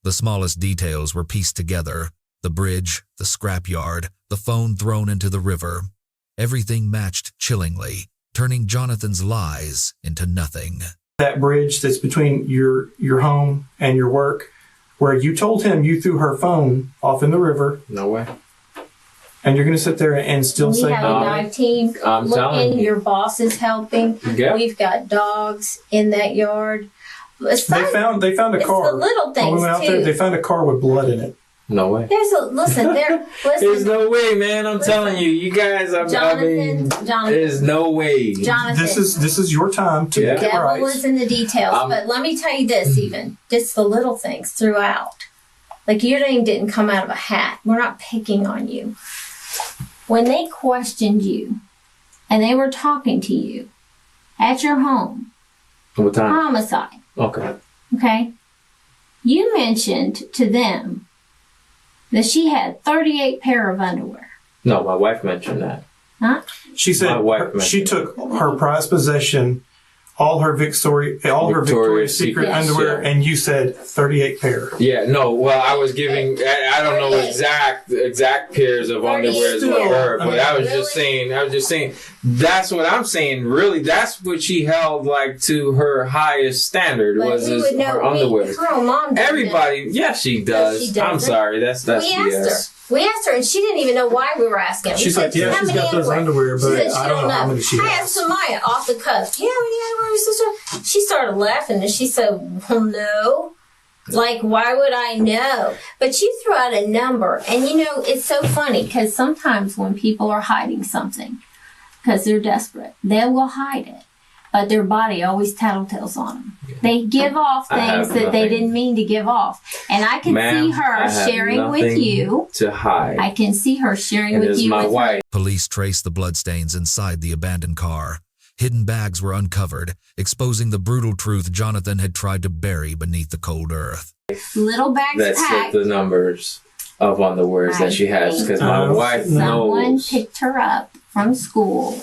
The smallest details were pieced together. The bridge, the scrapyard, the phone thrown into the river. Everything matched chillingly, turning Jonathan's lies into nothing. That bridge that's between your home and your work, where you told him you threw her phone off in the river. No way. And you're going to sit there and still say, we have a dive team looking. Your boss is helping. Yeah. We've got dogs in that yard. They found a car. It's the little things, when we went out there, they found a car with blood in it. No way. Listen. There's no way, man. I'm telling you. You guys, Jonathan, there's no way. Jonathan. This is your time to get it right. The devil is in the details. But let me tell you this, even. Just the little things throughout. Like, your name didn't come out of a hat. We're not picking on you. When they questioned you, and they were talking to you at your home. What time? Homicide. Okay. You mentioned to them that she had 38 pair of underwear. No, my wife mentioned that. Huh? She said she took her prized possession, all her Victoria's Secret underwear, and you said 38 pair. Yeah, no. Well, I was giving. I don't know exact pairs of underwear for her, but I was just saying. That's what I'm saying. Really, that's what she held like to her highest standard was her underwear. Everybody, yes, she does. I'm sorry, that's BS. We asked her, and she didn't even know why we were asking. She's like, yeah, she's got those underwear, but I don't know how many she has. I asked Samaya off the cuff, yeah, how many underwear your sister? She started laughing, and she said, well, no. Like, why would I know? But you threw out a number, and it's so funny, because sometimes when people are hiding something, because they're desperate, they will hide it. But their body always tattletales on them. They give off things that they didn't mean to give off. And I can see her sharing with you. To hide. I can see her sharing with you. My wife. Police traced the bloodstains inside the abandoned car. Hidden bags were uncovered, exposing the brutal truth Jonathan had tried to bury beneath the cold earth. Little bags That's packed. the numbers of underwears that she has, because my wife knows. Someone picked her up from school,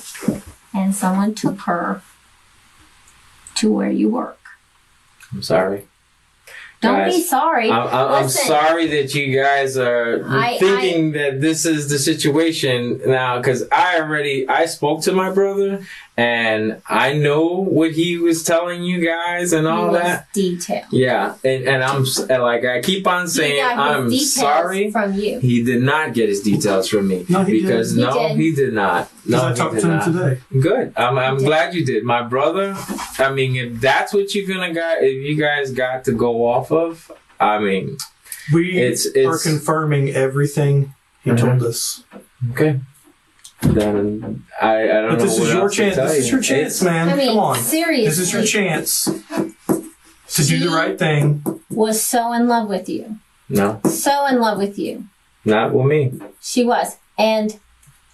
and someone took her to where you work. I'm sorry. Don't be sorry. I'm sorry that you guys are thinking that this is the situation now, because I spoke to my brother, and I know what he was telling you guys and all that. Detail. Yeah, and I'm like, I keep on saying I'm sorry. From you. He did not get his details from me. No, he did. He did not. No, I talked to him today. Good. I'm glad you did. My brother, I mean, if that's what you're gonna if you guys got to go off of, I mean, we are confirming everything he told us. Okay. Then I don't know. This is your chance. This is your chance, man. I mean, come on. Seriously. This is your chance to do the right thing. Was so in love with you. No. So in love with you. Not with me. She was. And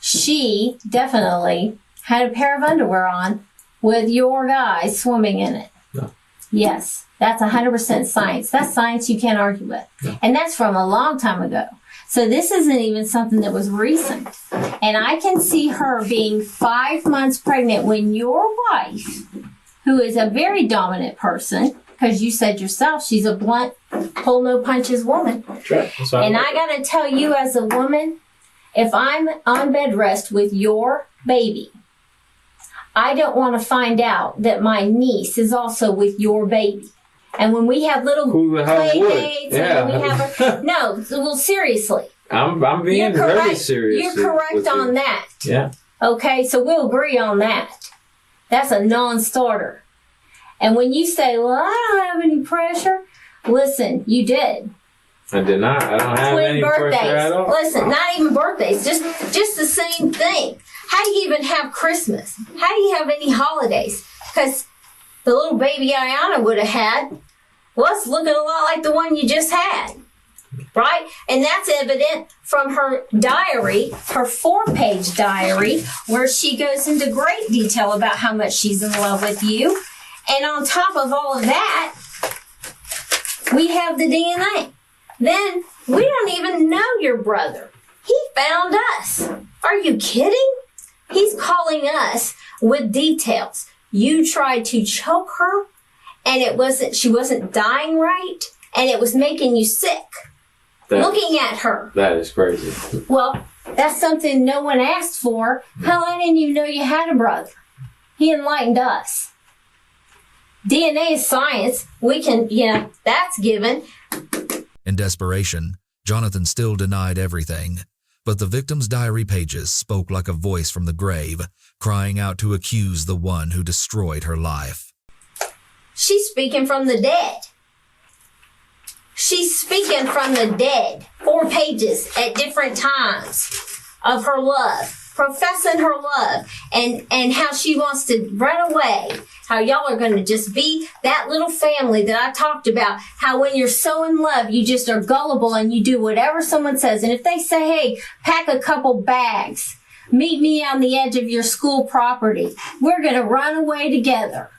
she definitely had a pair of underwear on with your guy swimming in it. No. Yes. That's 100% science. That's science you can't argue with. No. And that's from a long time ago. So this isn't even something that was recent. And I can see her being 5 months pregnant when your wife, who is a very dominant person, because you said yourself she's a blunt, pull no punches woman. That's right. That's right. And I got to tell you as a woman, if I'm on bed rest with your baby, I don't want to find out that my niece is also with your baby. And when we have little play dates, and when we have well, seriously. I'm being very serious. You're correct on that. Yeah. Okay, so we'll agree on that. That's a non-starter. And when you say, well, I don't have any pressure, listen, you did. I did not. I don't have any pressure at all. Listen, not even birthdays, just the same thing. How do you even have Christmas? How do you have any holidays? Because the little baby Ayana would have had was looking a lot like the one you just had, right? And that's evident from her diary, her 4-page diary, where she goes into great detail about how much she's in love with you. And on top of all of that, we have the DNA. Then we don't even know your brother. He found us. Are you kidding? He's calling us with details. You tried to choke her, and she wasn't dying right, and it was making you sick. Looking at her. That is crazy. Well, that's something no one asked for. Hell, I didn't even know you had a brother. He enlightened us. DNA is science. We can, that's given. In desperation, Jonathan still denied everything, but the victim's diary pages spoke like a voice from the grave, crying out to accuse the one who destroyed her life. She's speaking from the dead. She's speaking from the dead. 4 pages at different times of her love, professing her love, and how she wants to run away. How y'all are going to just be that little family that I talked about. How when you're so in love, you just are gullible and you do whatever someone says. And if they say, hey, pack a couple bags, meet me on the edge of your school property, we're going to run away together.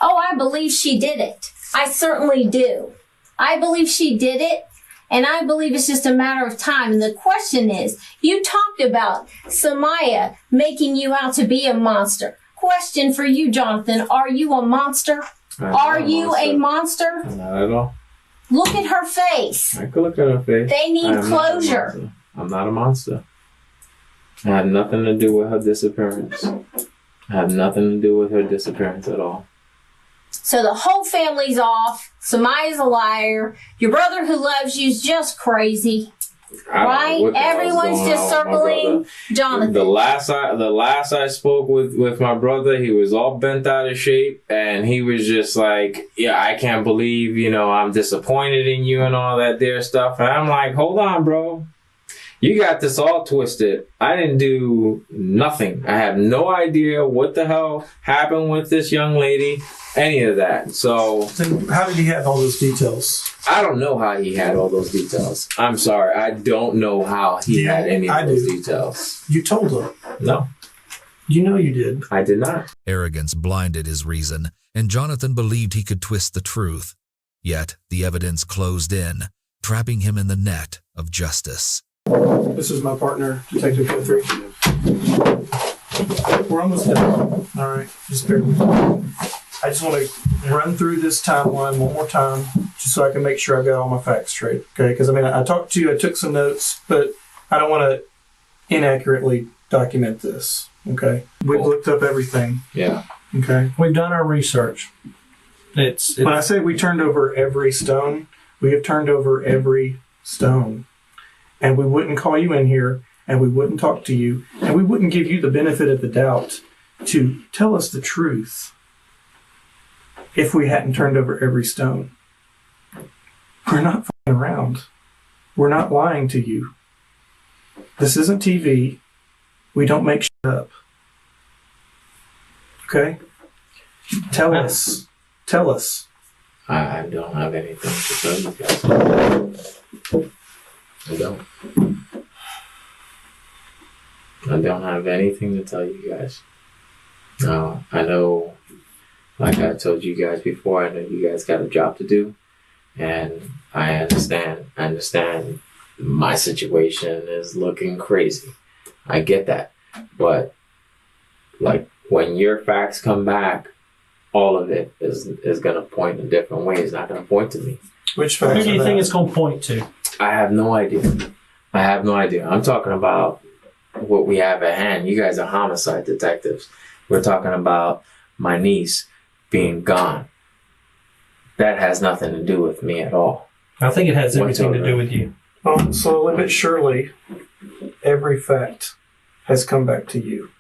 Oh, I believe she did it. I certainly do. I believe she did it, and I believe it's just a matter of time. And the question is, you talked about Samaya making you out to be a monster. Question for you, Jonathan. Are you a monster? Are you a monster? Not at all. Look at her face. I could look at her face. They need closure. I'm not a monster. I had nothing to do with her disappearance. I have nothing to do with her disappearance at all. So the whole family's off. Samaya's a liar. Your brother who loves you is just crazy. Right? Everyone's just circling Jonathan. The last I spoke with my brother, he was all bent out of shape, and he was just like, yeah, I can't believe, I'm disappointed in you and all that there stuff. And I'm like, hold on, bro. You got this all twisted. I didn't do nothing. I have no idea what the hell happened with this young lady, any of that. So then how did he have all those details? I don't know how he had all those details. I'm sorry. I don't know how he had any of those details. You told him. No. You know you did. I did not. Arrogance blinded his reason, and Jonathan believed he could twist the truth. Yet the evidence closed in, trapping him in the net of justice. This is my partner, Detective Guthrie. We're almost done. All right, just bear with me. I just want to run through this timeline one more time, just so I can make sure I got all my facts straight. Okay, because I talked to you, I took some notes, but I don't want to inaccurately document this. Okay, we've looked up everything. Yeah. Okay, we've done our research. It's when I say we turned over every stone, we have turned over every stone. And we wouldn't call you in here, and we wouldn't talk to you, and we wouldn't give you the benefit of the doubt to tell us the truth if we hadn't turned over every stone. We're not f***ing around. We're not lying to you. This isn't TV. We don't make shit up. Okay? Tell us. Tell us. I don't have anything to tell you guys. I don't have anything to tell you guys. I know, like I told you guys before, I know you guys got a job to do, and I understand. I understand my situation is looking crazy. I get that. But, like, when your facts come back, all of it is going to point in different ways. It's not going to point to me. Which facts? Who do you think it's going to point to? I have no idea. I'm talking about what we have at hand. You guys are homicide detectives. We're talking about my niece being gone. That has nothing to do with me at all. I think it has everything to do with you. Slowly but surely, every fact has come back to you.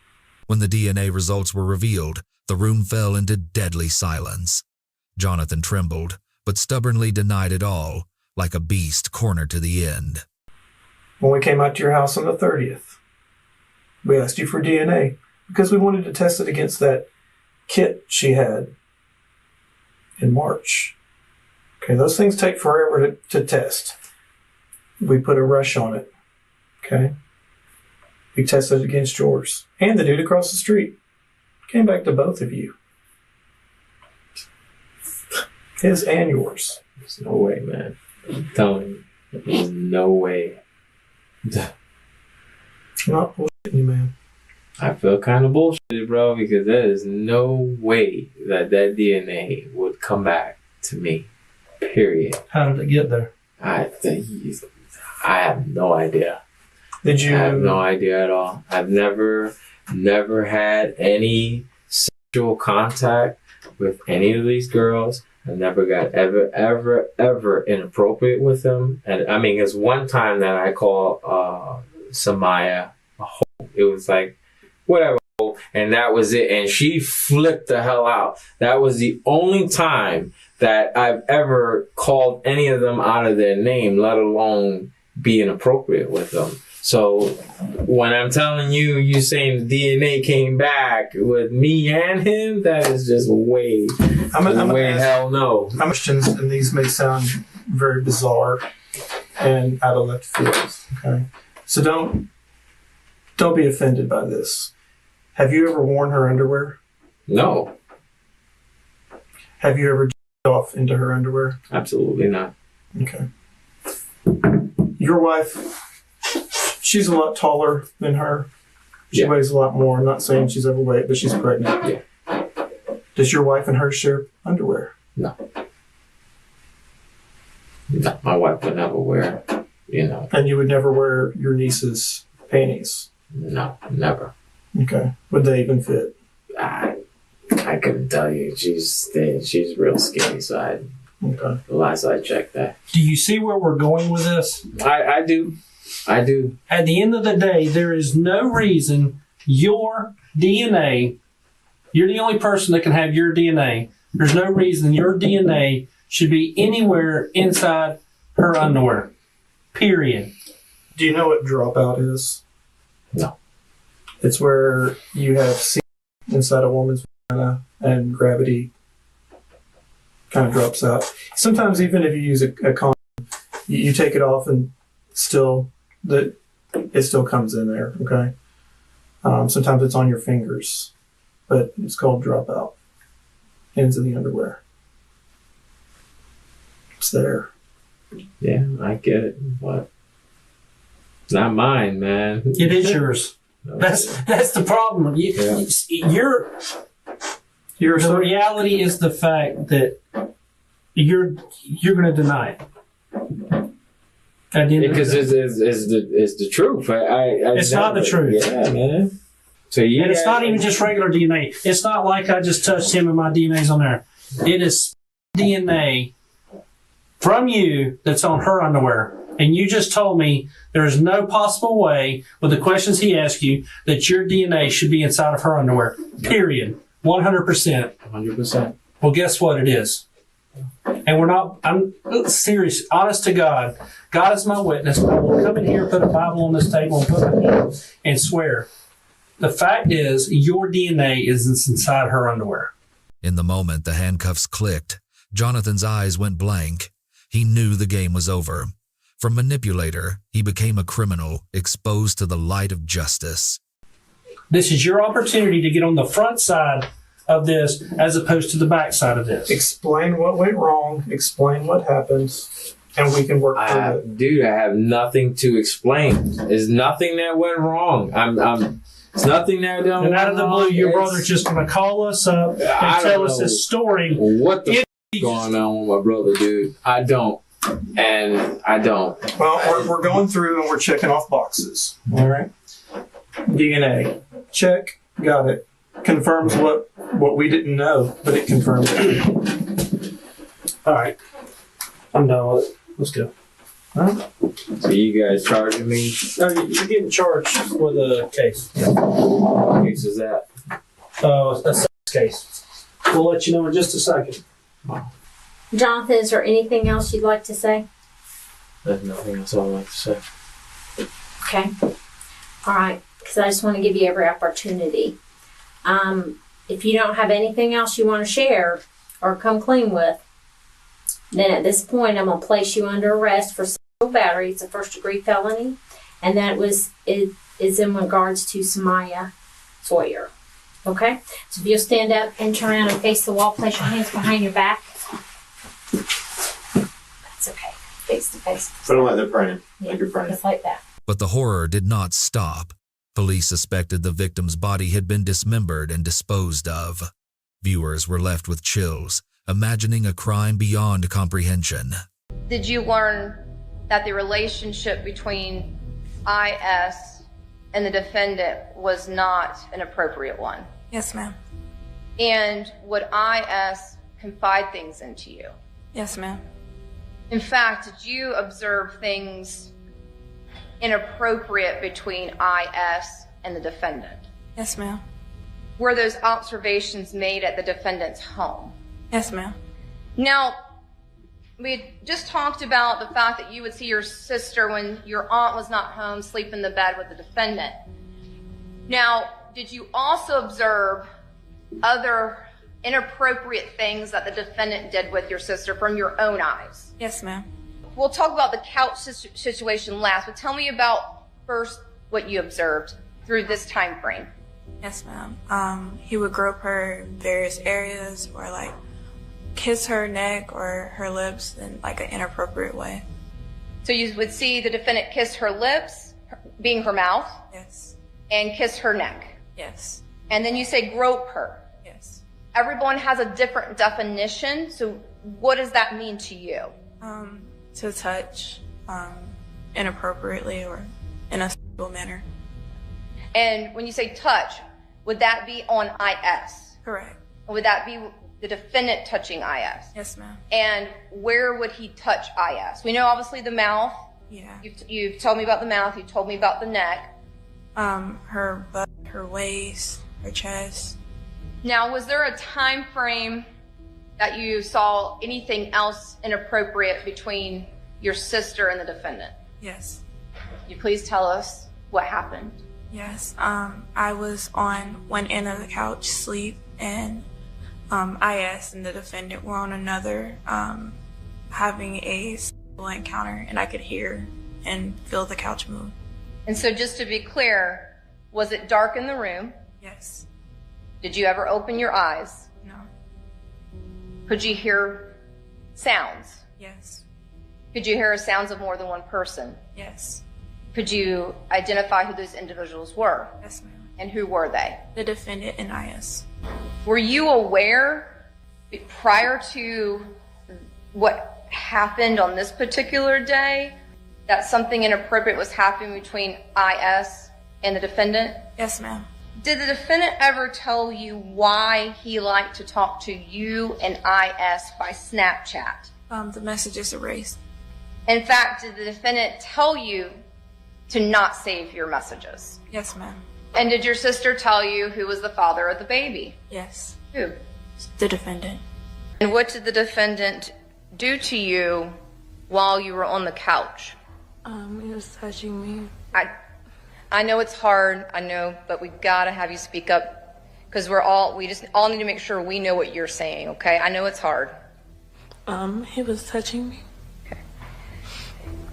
When the DNA results were revealed, the room fell into deadly silence. Jonathan trembled, but stubbornly denied it all, like a beast cornered to the end. When we came out to your house on the 30th, we asked you for DNA because we wanted to test it against that kit she had in March. Okay, those things take forever to test. We put a rush on it. Okay? We tested it against yours and the dude across the street. Came back to both of you. His and yours. There's no way, man. I'm telling you, there's no way. I'm not bullshitting you, man. I feel kind of bullshitted, bro, because there is no way that DNA would come back to me. Period. How did it get there? I have no idea. Did you? I have no idea at all. I've never had any sexual contact with any of these girls. I never got ever inappropriate with them. And I mean, it's one time that I call Samaya a hoe. It was like, whatever. And that was it. And she flipped the hell out. That was the only time that I've ever called any of them out of their name, let alone be inappropriate with them. So when I'm telling you, you saying the DNA came back with me and him, that is just way hell no. Questions, and these may sound very bizarre and out of left field. Okay, so don't be offended by this. Have you ever worn her underwear? No, Have you ever jerked off into her underwear? absolutely not. Okay. Your wife, she's a lot taller than her. She Yeah. weighs a lot more. I'm not saying she's overweight, but she's pregnant. Yeah. Does your wife and her share underwear? No, my wife would never wear, And you would never wear your niece's panties? no, never. Okay. Would they even fit? I couldn't tell you. She's real skinny, so Okay. the last I checked that. Do you see where we're going with this? I do. At the end of the day, there is no reason your DNA, you're the only person that can have your DNA. There's no reason your DNA should be anywhere inside her underwear. Period. Do you know what dropout is? No. It's where you have semen inside a woman's vagina and gravity kind of drops out. Sometimes even if you use a condom, you take it off and it still comes in there, okay? Sometimes it's on your fingers, but it's called dropout. Ends of the underwear. It's there. Yeah, I get it, but it's not mine, man. It is yours. That's the problem. Yeah. The reality is the fact that you're going to deny it. At the end of the Because day. it's the truth. It's not the truth. Yeah, man. So And it's not even just regular DNA. It's not like I just touched him and my DNA's on there. It is DNA from you that's on her underwear. And you just told me there's no possible way, with the questions he asked you, that your DNA should be inside of her underwear. Period. 100%. 100%. Well, guess what it is? And I'm serious, honest to God. God is my witness. I will come in here, put a Bible on this table, and put my hand and swear. The fact is, your DNA is inside her underwear. In the moment the handcuffs clicked, Jonathan's eyes went blank. He knew the game was over. From manipulator, he became a criminal exposed to the light of justice. This is your opportunity to get on the front side of this as opposed to the back side of this. Explain what went wrong, explain what happened, and we can work through it. Dude, I have nothing to explain. There's nothing that went wrong. It's nothing that done And out of the went blue, wrong. your brother's just going to call us up I and tell don't us know this story. What the is going on with my brother, dude? I don't. And I don't. Well, we're going through and we're checking off boxes. All right. DNA. Check. Got it. Confirms what we didn't know, but it confirms it. All right. I'm done with it. Let's go. So you guys charging me? No, you're getting charged with a case. What case is that? A sex case. We'll let you know in just a second. Jonathan, is there anything else you'd like to say? There's nothing else I'd like to say. Okay. All right. Because I just want to give you every opportunity. If you don't have anything else you want to share or come clean with, then at this point I'm going to place you under arrest for sexual battery. It's a first-degree felony, and that is in regards to Samaya Sawyer. Okay? So if you'll stand up and turn around and face the wall, place your hands behind your back. That's okay. Face to face. Put them like they're praying. Yeah, Like you're praying. just like that. But the horror did not stop. Police suspected the victim's body had been dismembered and disposed of. Viewers were left with chills imagining a crime beyond comprehension. Did you learn that the relationship between IS and the defendant was not an appropriate one? Yes, ma'am. And would IS confide things into you? Yes, ma'am. In fact, did you observe things inappropriate between IS and the defendant? Yes, ma'am. Were those observations made at the defendant's home? Yes, ma'am. Now, we just talked about the fact that you would see your sister when your aunt was not home, sleep in the bed with the defendant. Now, did you also observe other inappropriate things that the defendant did with your sister from your own eyes? Yes, ma'am. We'll talk about the couch situation last, but tell me about first what you observed through this time frame. Yes, ma'am. He would grope her in various areas or like kiss her neck or her lips in like an inappropriate way. So you would see the defendant kiss her lips, being her mouth, Yes. and kiss her neck. Yes. And then you say grope her. Yes. Everyone has a different definition, so what does that mean to you? To touch inappropriately or in a sexual manner. And when you say touch, would that be on IS? Correct. Or would that be the defendant touching IS? Yes, ma'am. And where would he touch IS? We know obviously the mouth. Yeah. You've told me about the mouth. You told me about the neck. Her butt, her waist, her chest. Now, was there a time frame that you saw anything else inappropriate between your sister and the defendant? Yes. Can you please tell us what happened? Yes. I was on one end of the couch, sleep, and IS and the defendant were on another, having a sexual encounter, and I could hear and feel the couch move. And so just to be clear, was it dark in the room? Yes. Did you ever open your eyes? No. Could you hear sounds? Yes. Could you hear sounds of more than one person? Yes. Could you identify who those individuals were? Yes, ma'am. And who were they? The defendant and IS. Were you aware prior to what happened on this particular day that something inappropriate was happening between IS and the defendant? Yes, ma'am. Did the defendant ever tell you why he liked to talk to you and IS by Snapchat? The message is erased. In fact, did the defendant tell you to not save your messages? Yes, ma'am. And did your sister tell you who was the father of the baby? Yes. Who? The defendant. And what did the defendant do to you while you were on the couch? He was touching me. I know it's hard, I know, but we gotta have you speak up because we just all need to make sure we know what you're saying, okay? I know it's hard. He was touching me. Okay.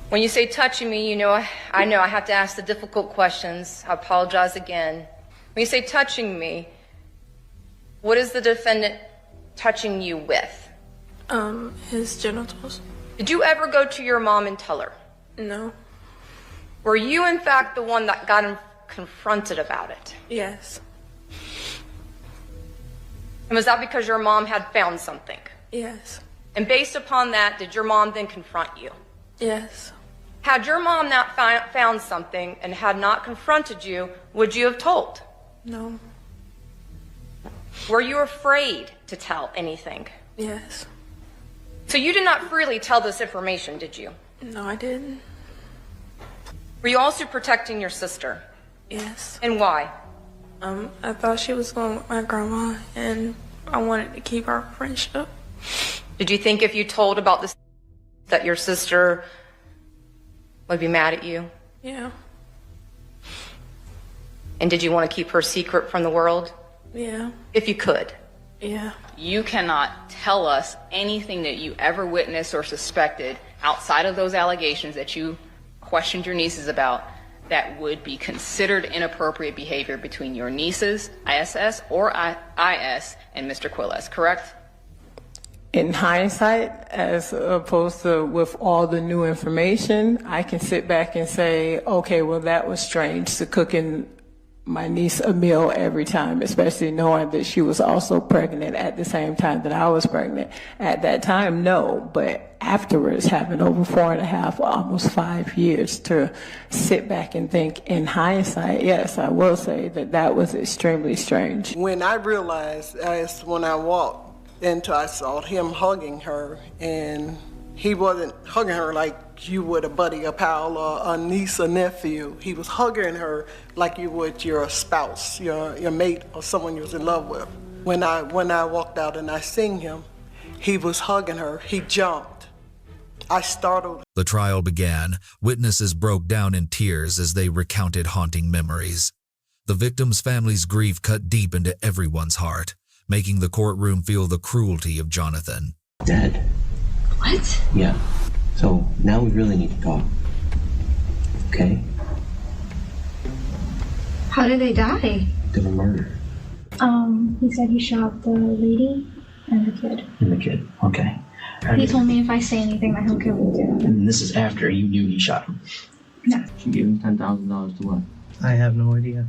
When you say touching me, I know I have to ask the difficult questions. I apologize again. When you say touching me, what is the defendant touching you with? His genitals. Did you ever go to your mom and tell her? No. Were you, in fact, the one that got confronted about it? Yes. And was that because your mom had found something? Yes. And based upon that, did your mom then confront you? Yes. Had your mom not found something and had not confronted you, would you have told? No. Were you afraid to tell anything? Yes. So you did not freely tell this information, did you? No, I didn't. Were you also protecting your sister? Yes. And why? I thought she was going with my grandma, and I wanted to keep our friendship. Did you think if you told about this that your sister would be mad at you? Yeah. And did you want to keep her secret from the world? Yeah. If you could. Yeah. You cannot tell us anything that you ever witnessed or suspected outside of those allegations that you questioned your nieces about that would be considered inappropriate behavior between your nieces, ISS or IS, and Mr. Quilles, correct? In hindsight, as opposed to with all the new information, I can sit back and say, okay, well, that was strange. The cooking my niece a meal every time, especially knowing that she was also pregnant at the same time that I was pregnant. At that time, no, but afterwards, having over 4.5, almost 5 years to sit back and think in hindsight, yes, I will say that was extremely strange. When I realized, as when I walked into, I saw him hugging her, and he wasn't hugging her like you would a buddy, a pal, or a niece, or nephew. He was hugging her like you would your spouse, your mate, or someone you was in love with. When I walked out and I seen him, he was hugging her. He jumped. I startled. The trial began. Witnesses broke down in tears as they recounted haunting memories. The victims' families' grief cut deep into everyone's heart, making the courtroom feel the cruelty of Jonathan. Dead. What? Yeah. So now we really need to talk. Okay? How did they die? They were murdered. He said he shot the lady and the kid. And the kid. Okay. He told me if I say anything that he'll kill me too. And this is after you knew he shot him. Yeah. She gave him $10,000 to what? I have no idea.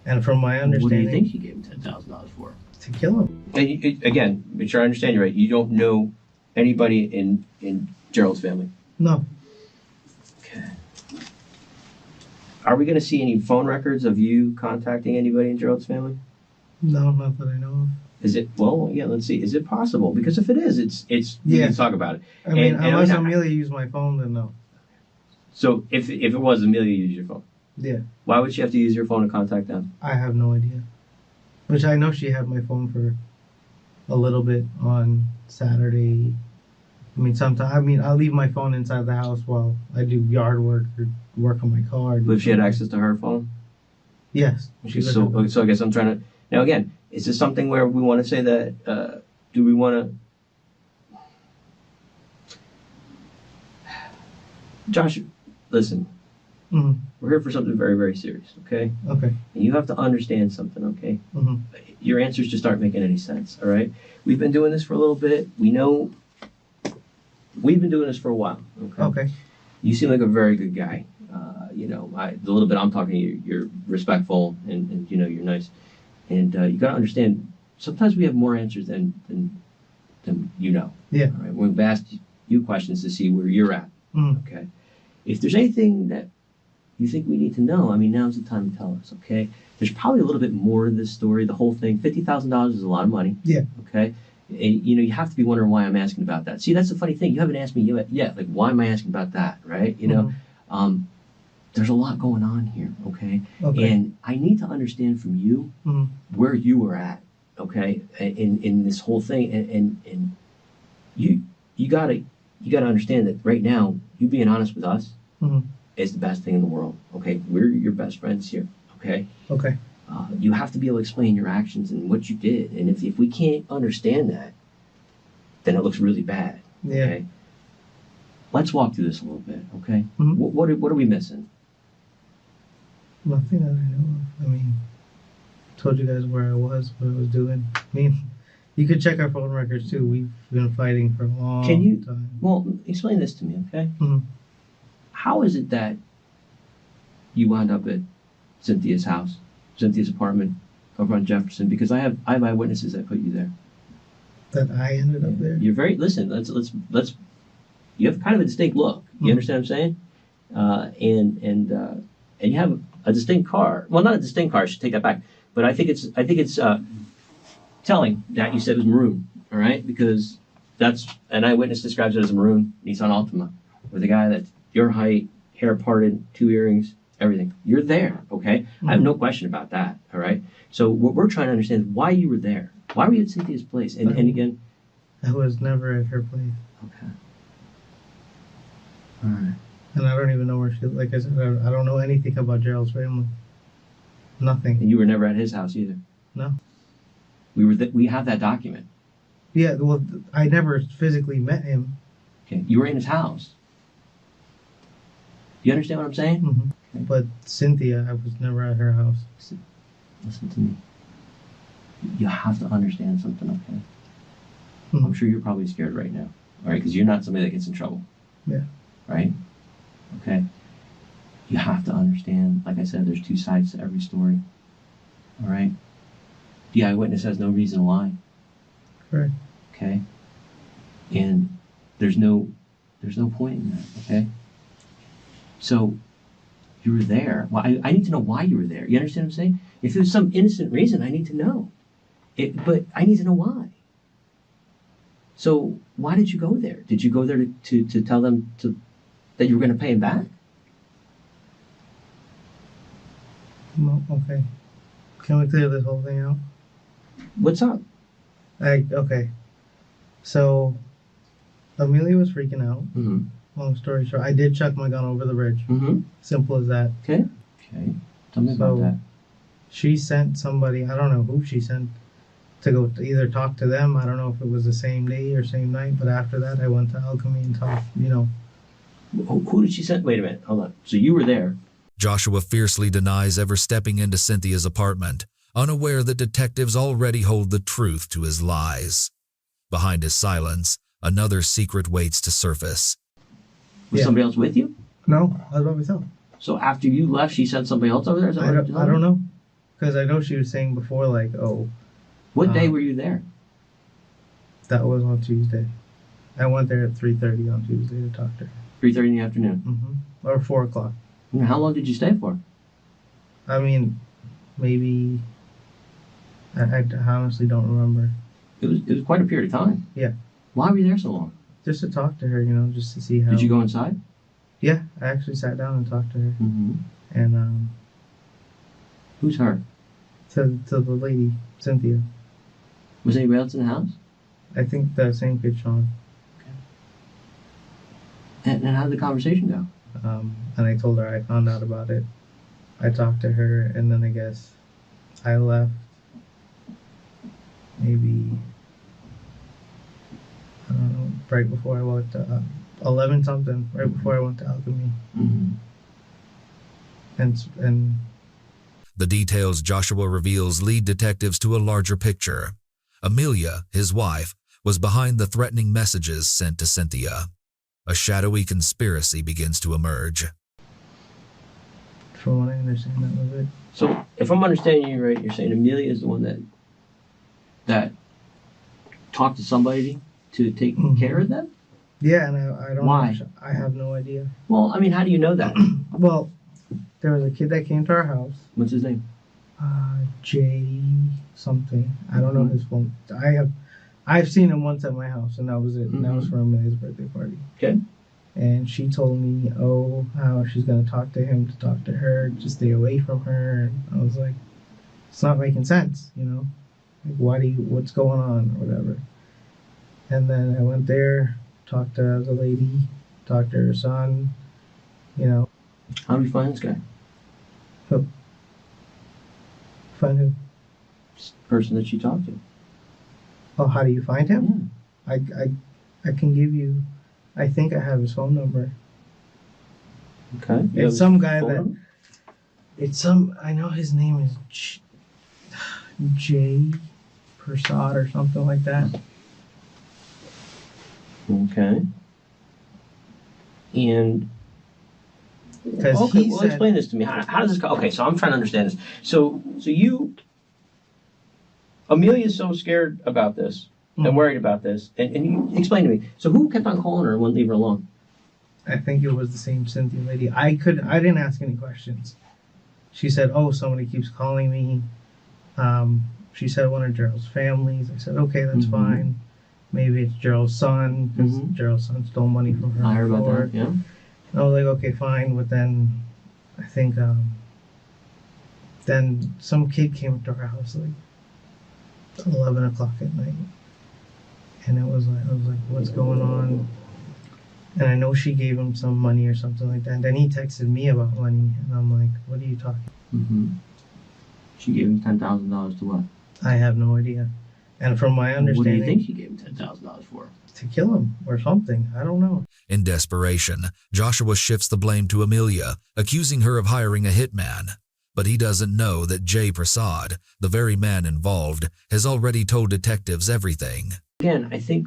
And from my understanding... What do you think she gave him $10,000 for? To kill him. And again, make sure I understand you right. You don't know anybody in Gerald's family? No. Okay. Are we going to see any phone records of you contacting anybody in Gerald's family? No, not that I know of. Is it, well, yeah, let's see. Is it possible? Because if it is, it's we Yeah. can talk about it. I mean, unless I mean, Amelia used my phone, then no. So if it was Amelia used your phone, Yeah. why would she have to use your phone to contact them? I have no idea. Which I know she had my phone for a little bit on Saturday. I mean, sometimes, I'll leave my phone inside the house while I do yard work or work on my car. But if she had access to her phone? Yes. So I guess I'm trying to, now again, is this something where we want to say that, do we want to, Josh, listen, we're here for something very, very serious, okay? Okay. And you have to understand something, okay? Mm-hmm. Your answers just aren't making any sense, all right? We've been doing this for a little bit. We know, we've been doing this for a while, okay? Okay. You seem like a very good guy. You know, the little bit I'm talking to you, you're respectful and you know, you're nice. And you got to understand, sometimes we have more answers than you know. Yeah. All right? We've asked you questions to see where you're at, okay? If there's anything that you think we need to know, I mean, now's the time to tell us, okay? There's probably a little bit more to this story, the whole thing. $50,000 is a lot of money. Yeah. Okay? And, you know, you have to be wondering why I'm asking about that. See, that's the funny thing. You haven't asked me yet. Like, why am I asking about that, right? You know, there's a lot going on here, okay? And I need to understand from you where you were at, okay, in this whole thing. And you gotta understand that right now, you being honest with us is the best thing in the world, okay? We're your best friends here, okay? Okay. You have to be able to explain your actions and what you did. And if we can't understand that, then it looks really bad, Yeah. okay? Let's walk through this a little bit, okay? What are we missing? Nothing that I know of. I mean, told you guys where I was, what I was doing. I mean, you could check our phone records too. We've been fighting for a long time. Well, explain this to me, okay? How is it that you wound up at Cynthia's house, Cynthia's apartment over on Jefferson? Because I have eyewitnesses that put you there. That I ended up there? You're very, listen, let's you have kind of a distinct look. You understand what I'm saying? And you have a distinct car. Well, not a distinct car, I should take that back. But I think it's telling that you said it was maroon, all right? Because that's, an eyewitness describes it as a maroon Nissan Altima with a guy that's your height, hair parted, 2 earrings, everything. You're there, okay? I have no question about that, all right? So what we're trying to understand is why you were there. Why were you at Cynthia's place? And again, I was never at her place. Okay. All right. And I don't even know where she, like I said, I don't know anything about Gerald's family. Nothing. And you were never at his house either. No. We have that document. Yeah, well, I never physically met him. Okay. You were in his house. You understand what I'm saying? Okay. But Cynthia, I was never at her house. Listen to me. You have to understand something, okay? I'm sure you're probably scared right now, all right? Because you're not somebody that gets in trouble. Yeah. Right? Okay? You have to understand, like I said, there's 2 sides to every story. All right. The eyewitness has no reason to lie. Correct. Okay. And there's no point in that. Okay. So you were there. Well, I need to know why you were there. You understand what I'm saying? If there's some innocent reason, I need to know. But I need to know why. So why did you go there? Did you go there to tell them that you were going to pay him back? No, okay. Can we clear this whole thing out? What's up? Okay. So, Amelia was freaking out. Mm-hmm. Long story short, I did chuck my gun over the bridge. Mm-hmm. Simple as that. Okay. Tell me about that. She sent somebody, I don't know who she sent, to go to either talk to them. I don't know if it was the same day or same night, but after that I went to Alchemy and talked, Who did she send? Wait a minute. Hold on. So you were there. Joshua fiercely denies ever stepping into Cynthia's apartment, unaware that detectives already hold the truth to his lies. Behind his silence, another secret waits to surface. Was somebody else with you? No, I was by myself. So after you left, she sent somebody else over there? I don't know. Because I know she was saying before, like, What day were you there? That was on Tuesday. I went there at 3:30 on Tuesday to talk to her. 3:30 in the afternoon? Mm-hmm. Or 4 o'clock. And how long did you stay for? I mean, maybe... I honestly don't remember. It was quite a period of time. Yeah. Why were you there so long? Just to talk to her, just to see how... Did you go inside? Yeah, I actually sat down and talked to her. Mm-hmm. And, Who's her? To the lady, Cynthia. Was anybody else in the house? I think the same kid, Sean. Okay. And how did the conversation go? And I told her I found out about it. I talked to her, and then I guess I left maybe, I don't know, right before I went to 11 something, right before I went to Alchemy. Mm-hmm. And The details Joshua reveals lead detectives to a larger picture. Amelia, his wife, was behind the threatening messages sent to Cynthia. A shadowy conspiracy begins to emerge. From what I understand, that was it. So, if I'm understanding you right, you're saying Amelia is the one that talked to somebody to take care of them? Yeah, and I don't Why? know. I have no idea. Well, I mean, how do you know that? Well, there was a kid that came to our house. What's his name? Jay something. I don't know his phone. I've seen him once at my house, and that was it. And that was for Amelia's birthday party. Okay. And she told me, how she's gonna talk to him to talk to her, to stay away from her. And I was like, it's not making sense, Like, what's going on, or whatever. And then I went there, talked to the lady, talked to her son, How do you find this guy? Who? Find who? This person that she talked to. Oh, how do you find him? Yeah. I can give you, I think I have his phone number. Okay. It's some guy I know his name is Jay Prasad or something like that. Okay. And Because okay, he well, said, explain this to me. How does this go? Okay, so I'm trying to understand this. So Amelia's so scared about this and worried about this, and you explain to me. So who kept on calling her and wouldn't leave her alone? I think it was the same Cynthia lady. I didn't ask any questions. She said, somebody keeps calling me. She said one of Gerald's families. I said, okay, that's fine. Maybe it's Gerald's son, because Gerald's son stole money from her. I heard about before. that, yeah. And I was like, okay, fine. But then I think then some kid came to our house like 11 o'clock at night. And I was like, what's going on? And I know she gave him some money or something like that. And then he texted me about money. And I'm like, what are you talking about? She gave him $10,000 to what? I have no idea. And from my understanding... What do you think she gave him $10,000 for? To kill him or something. I don't know. In desperation, Joshua shifts the blame to Amelia, accusing her of hiring a hitman. But he doesn't know that Jay Prasad, the very man involved, has already told detectives everything. Again, I think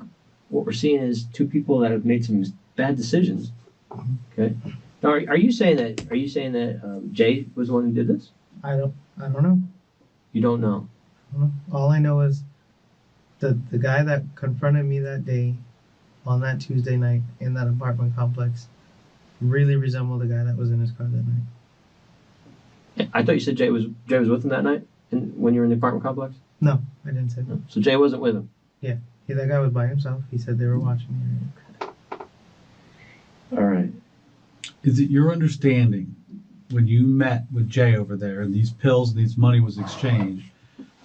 what we're seeing is two people that have made some bad decisions. Okay. Now, are you saying that Jay was the one who did this? I don't know. You don't know. All I know is the guy that confronted me that day on that Tuesday night in that apartment complex really resembled the guy that was in his car that night. Yeah, I thought you said Jay was with him that night when you were in the apartment complex? No, I didn't say that. So Jay wasn't with him? Yeah, that guy was by himself. He said they were watching me. All right. Is it your understanding when you met with Jay over there and these pills and these money was exchanged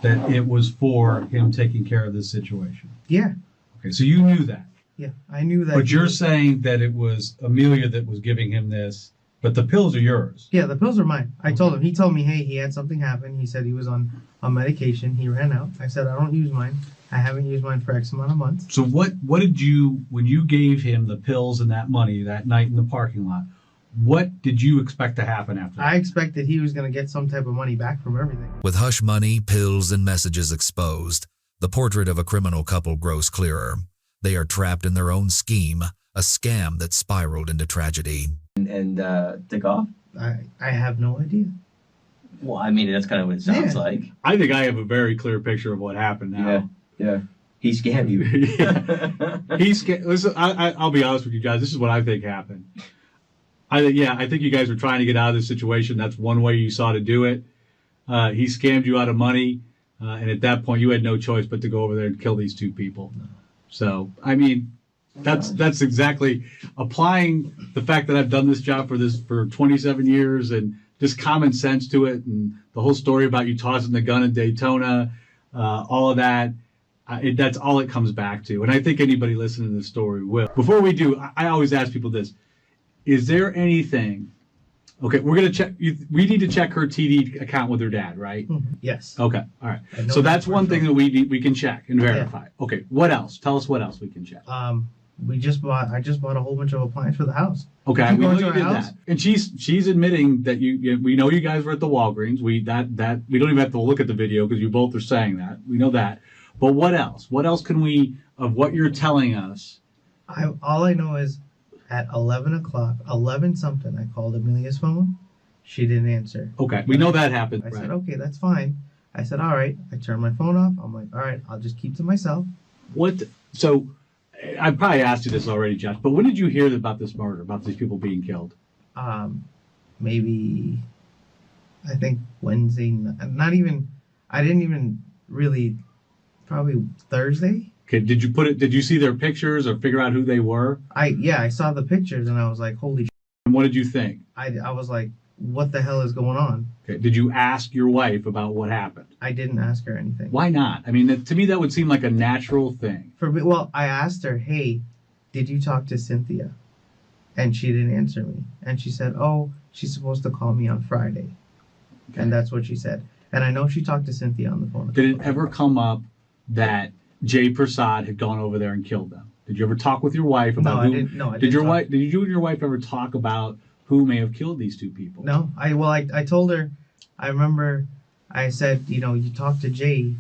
that it was for him taking care of this situation? Yeah. Okay, so you knew that. Yeah, I knew that. But you're saying that it was Amelia that was giving him this, but the pills are yours. Yeah, the pills are mine. I told him. He told me, hey, he had something happen. He said he was on medication. He ran out. I said, I don't use mine. I haven't used mine for X amount of months. So what did you, when you gave him the pills and that money that night in the parking lot, what did you expect to happen after that? I expected he was going to get some type of money back from everything. With hush money, pills, and messages exposed, the portrait of a criminal couple grows clearer. They are trapped in their own scheme, a scam that spiraled into tragedy. And took off? I have no idea. Well, I mean, that's kind of what it sounds like. I think I have a very clear picture of what happened now. Yeah. He scammed you. Listen, I'll be honest with you guys. This is what I think happened. I think you guys were trying to get out of this situation. That's one way you saw to do it. He scammed you out of money, and at that point, you had no choice but to go over there and kill these two people. So, I mean, that's exactly applying the fact that I've done this job for 27 years and just common sense to it, and the whole story about you tossing the gun in Daytona, all of that. That's all it comes back to. And I think anybody listening to this story will. Before we do, I always ask people this. Is there anything... Okay, we're going to check... We need to check her TD account with her dad, right? Mm-hmm. Yes. Okay, all right. So that's one thing that we can check and verify. Yeah. Okay, what else? Tell us what else we can check. I just bought a whole bunch of appliances for the house. Okay, we know you did that. And she's admitting that we know you guys were at the Walgreens. We don't even have to look at the video because you both are saying that. We know that. But what else? What else can we, of what you're telling us? All I know is at 11 o'clock, 11 something, I called Amelia's phone. She didn't answer. Okay, we know that happened. I said, okay, that's fine. I said, all right. I turned my phone off. I'm like, all right, I'll just keep to myself. So I probably asked you this already, Josh, but when did you hear about this murder, about these people being killed? Maybe, I think Wednesday, I didn't even really, probably Thursday. Okay, did you see their pictures or figure out who they were? I saw the pictures and I was like, holy shit. And what did you think? I was like, what the hell is going on? Okay, did you ask your wife about what happened? I didn't ask her anything. Why not? I mean, to me, that would seem like a natural thing. I asked her, hey, did you talk to Cynthia? And she didn't answer me. And she said, oh, she's supposed to call me on Friday. Okay. And that's what she said. And I know she talked to Cynthia on the phone. Did it ever come up that Jay Prasad had gone over there and killed them? Did you ever talk with your wife about I didn't. Did you and your wife ever talk about who may have killed these two people? No. I told her, I remember I said, you talked to Jay.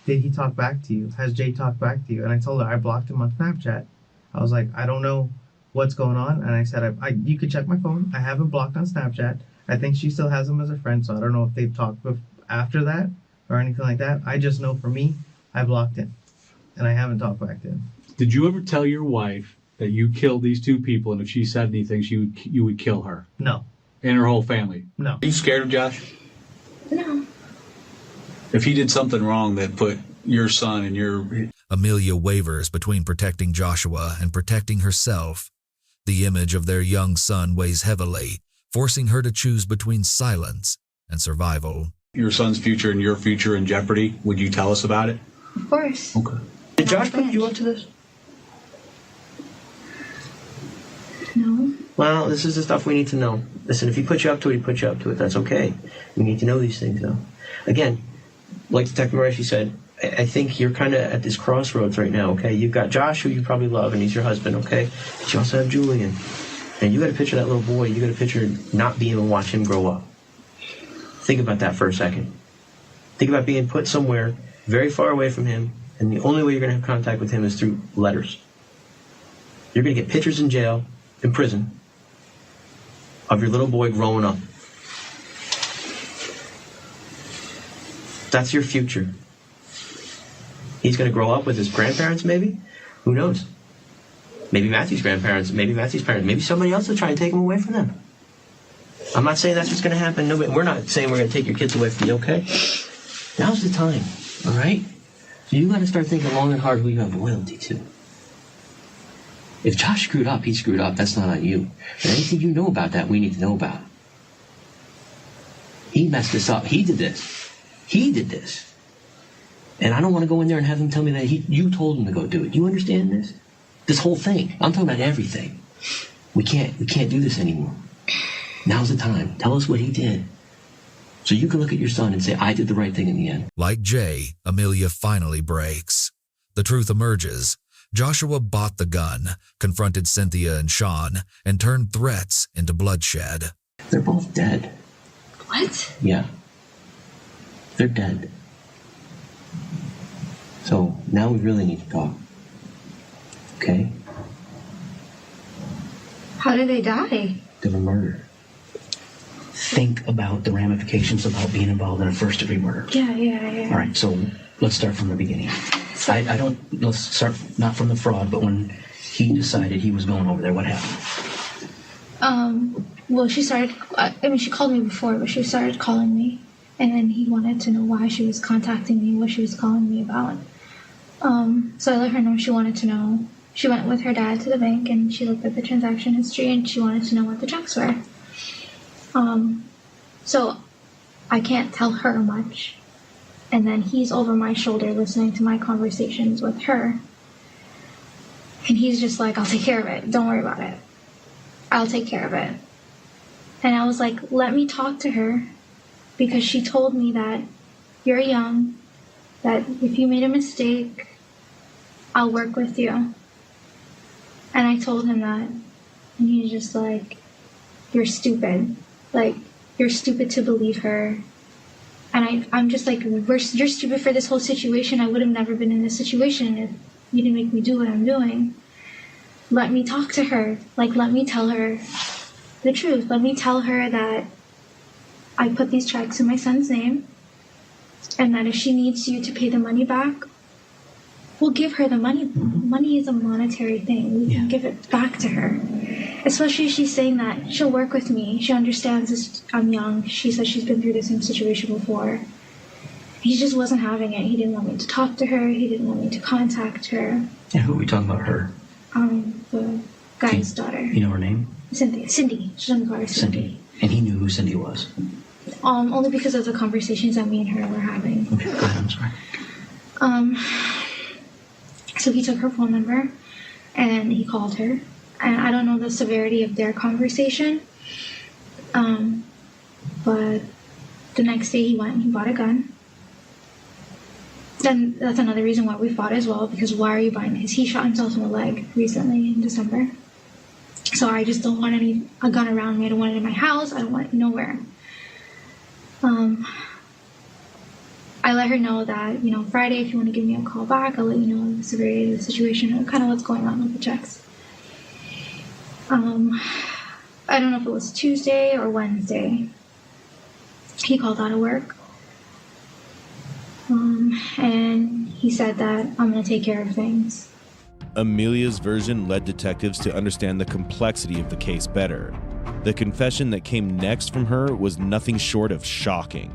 Did he talk back to you? Has Jay talked back to you? And I told her I blocked him on Snapchat. I was like, I don't know what's going on. And I said, you could check my phone. I have him blocked on Snapchat. I think she still has him as a friend, so I don't know if they've talked after that or anything like that. I just know for me, I blocked him. And I haven't talked back to him. Did you ever tell your wife that you killed these two people, and if she said anything, you would kill her? No. And her whole family? No. Are you scared of Josh? No. If he did something wrong that put your son and your... Amelia wavers between protecting Joshua and protecting herself. The image of their young son weighs heavily, forcing her to choose between silence and survival. Your son's future and your future in jeopardy, would you tell us about it? Of course. Okay. Did Josh put you up to this? No. Well, this is the stuff we need to know. Listen, if he put you up to it, he put you up to it. That's okay. We need to know these things, though. Again, like Detective Moretti said, I think you're kind of at this crossroads right now, okay? You've got Josh, who you probably love, and he's your husband, okay? But you also have Julian. And you got to picture that little boy. You got to picture not being able to watch him grow up. Think about that for a second. Think about being put somewhere very far away from him, and the only way you're going to have contact with him is through letters. You're going to get pictures in jail, in prison, of your little boy growing up. That's your future. He's going to grow up with his grandparents, maybe? Who knows? Maybe Matthew's grandparents, maybe Matthew's parents, maybe somebody else will try and take him away from them. I'm not saying that's what's going to happen. No, we're not saying we're going to take your kids away from you, okay? Now's the time, all right? So you got to start thinking long and hard who you have loyalty to. If Josh screwed up, he screwed up. That's not on you. But anything you know about that, we need to know about. He messed this up. He did this. He did this. And I don't want to go in there and have him tell me that you told him to go do it. You understand this? This whole thing. I'm talking about everything. We can't do this anymore. Now's the time. Tell us what he did. So you can look at your son and say, I did the right thing in the end. Like Jay, Amelia finally breaks. The truth emerges. Joshua bought the gun, confronted Cynthia and Sean, and turned threats into bloodshed. They're both dead. What? Yeah. They're dead. So now we really need to talk. Okay? How did they die? They were murdered. Think about the ramifications about being involved in a first-degree murder. Yeah. All right, so let's start from the beginning. Let's start not from the fraud, but when he decided he was going over there, what happened? Well, she called me before, but she started calling me. And then he wanted to know why she was contacting me, what she was calling me about. So I let her know she wanted to know. She went with her dad to the bank and she looked at the transaction history and she wanted to know what the checks were. So I can't tell her much. And then he's over my shoulder listening to my conversations with her. And he's just like, I'll take care of it. Don't worry about it. I'll take care of it. And I was like, let me talk to her, because she told me that you're young, that if you made a mistake, I'll work with you. And I told him that. And he's just like, you're stupid. Like, you're stupid to believe her. And I'm just like, you're stupid for this whole situation. I would have never been in this situation if you didn't make me do what I'm doing. Let me talk to her. Like, let me tell her the truth. Let me tell her that I put these checks in my son's name, and that if she needs you to pay the money back, we'll give her the money. Money is a monetary thing. We can give it back to her. Especially if she's saying that she'll work with me. She understands this. I'm young. She says she's been through the same situation before. He just wasn't having it. He didn't want me to talk to her. He didn't want me to contact her. And who are we talking about, her? The guy's daughter. You know her name? Cindy. She doesn't call her Cindy. And he knew who Cindy was? Only because of the conversations that me and her were having. Okay, go ahead, I'm sorry. So he took her phone number and he called her. And I don't know the severity of their conversation. But the next day he went and he bought a gun. Then that's another reason why we fought as well, because why are you buying this? He shot himself in the leg recently in December. So I just don't want a gun around me. I don't want it in my house. I don't want it nowhere. I let her know that, Friday, if you want to give me a call back, I'll let you know the severity of the situation and kind of what's going on with the checks. I don't know if it was Tuesday or Wednesday. He called out of work. And he said that I'm going to take care of things. Amelia's version led detectives to understand the complexity of the case better. The confession that came next from her was nothing short of shocking.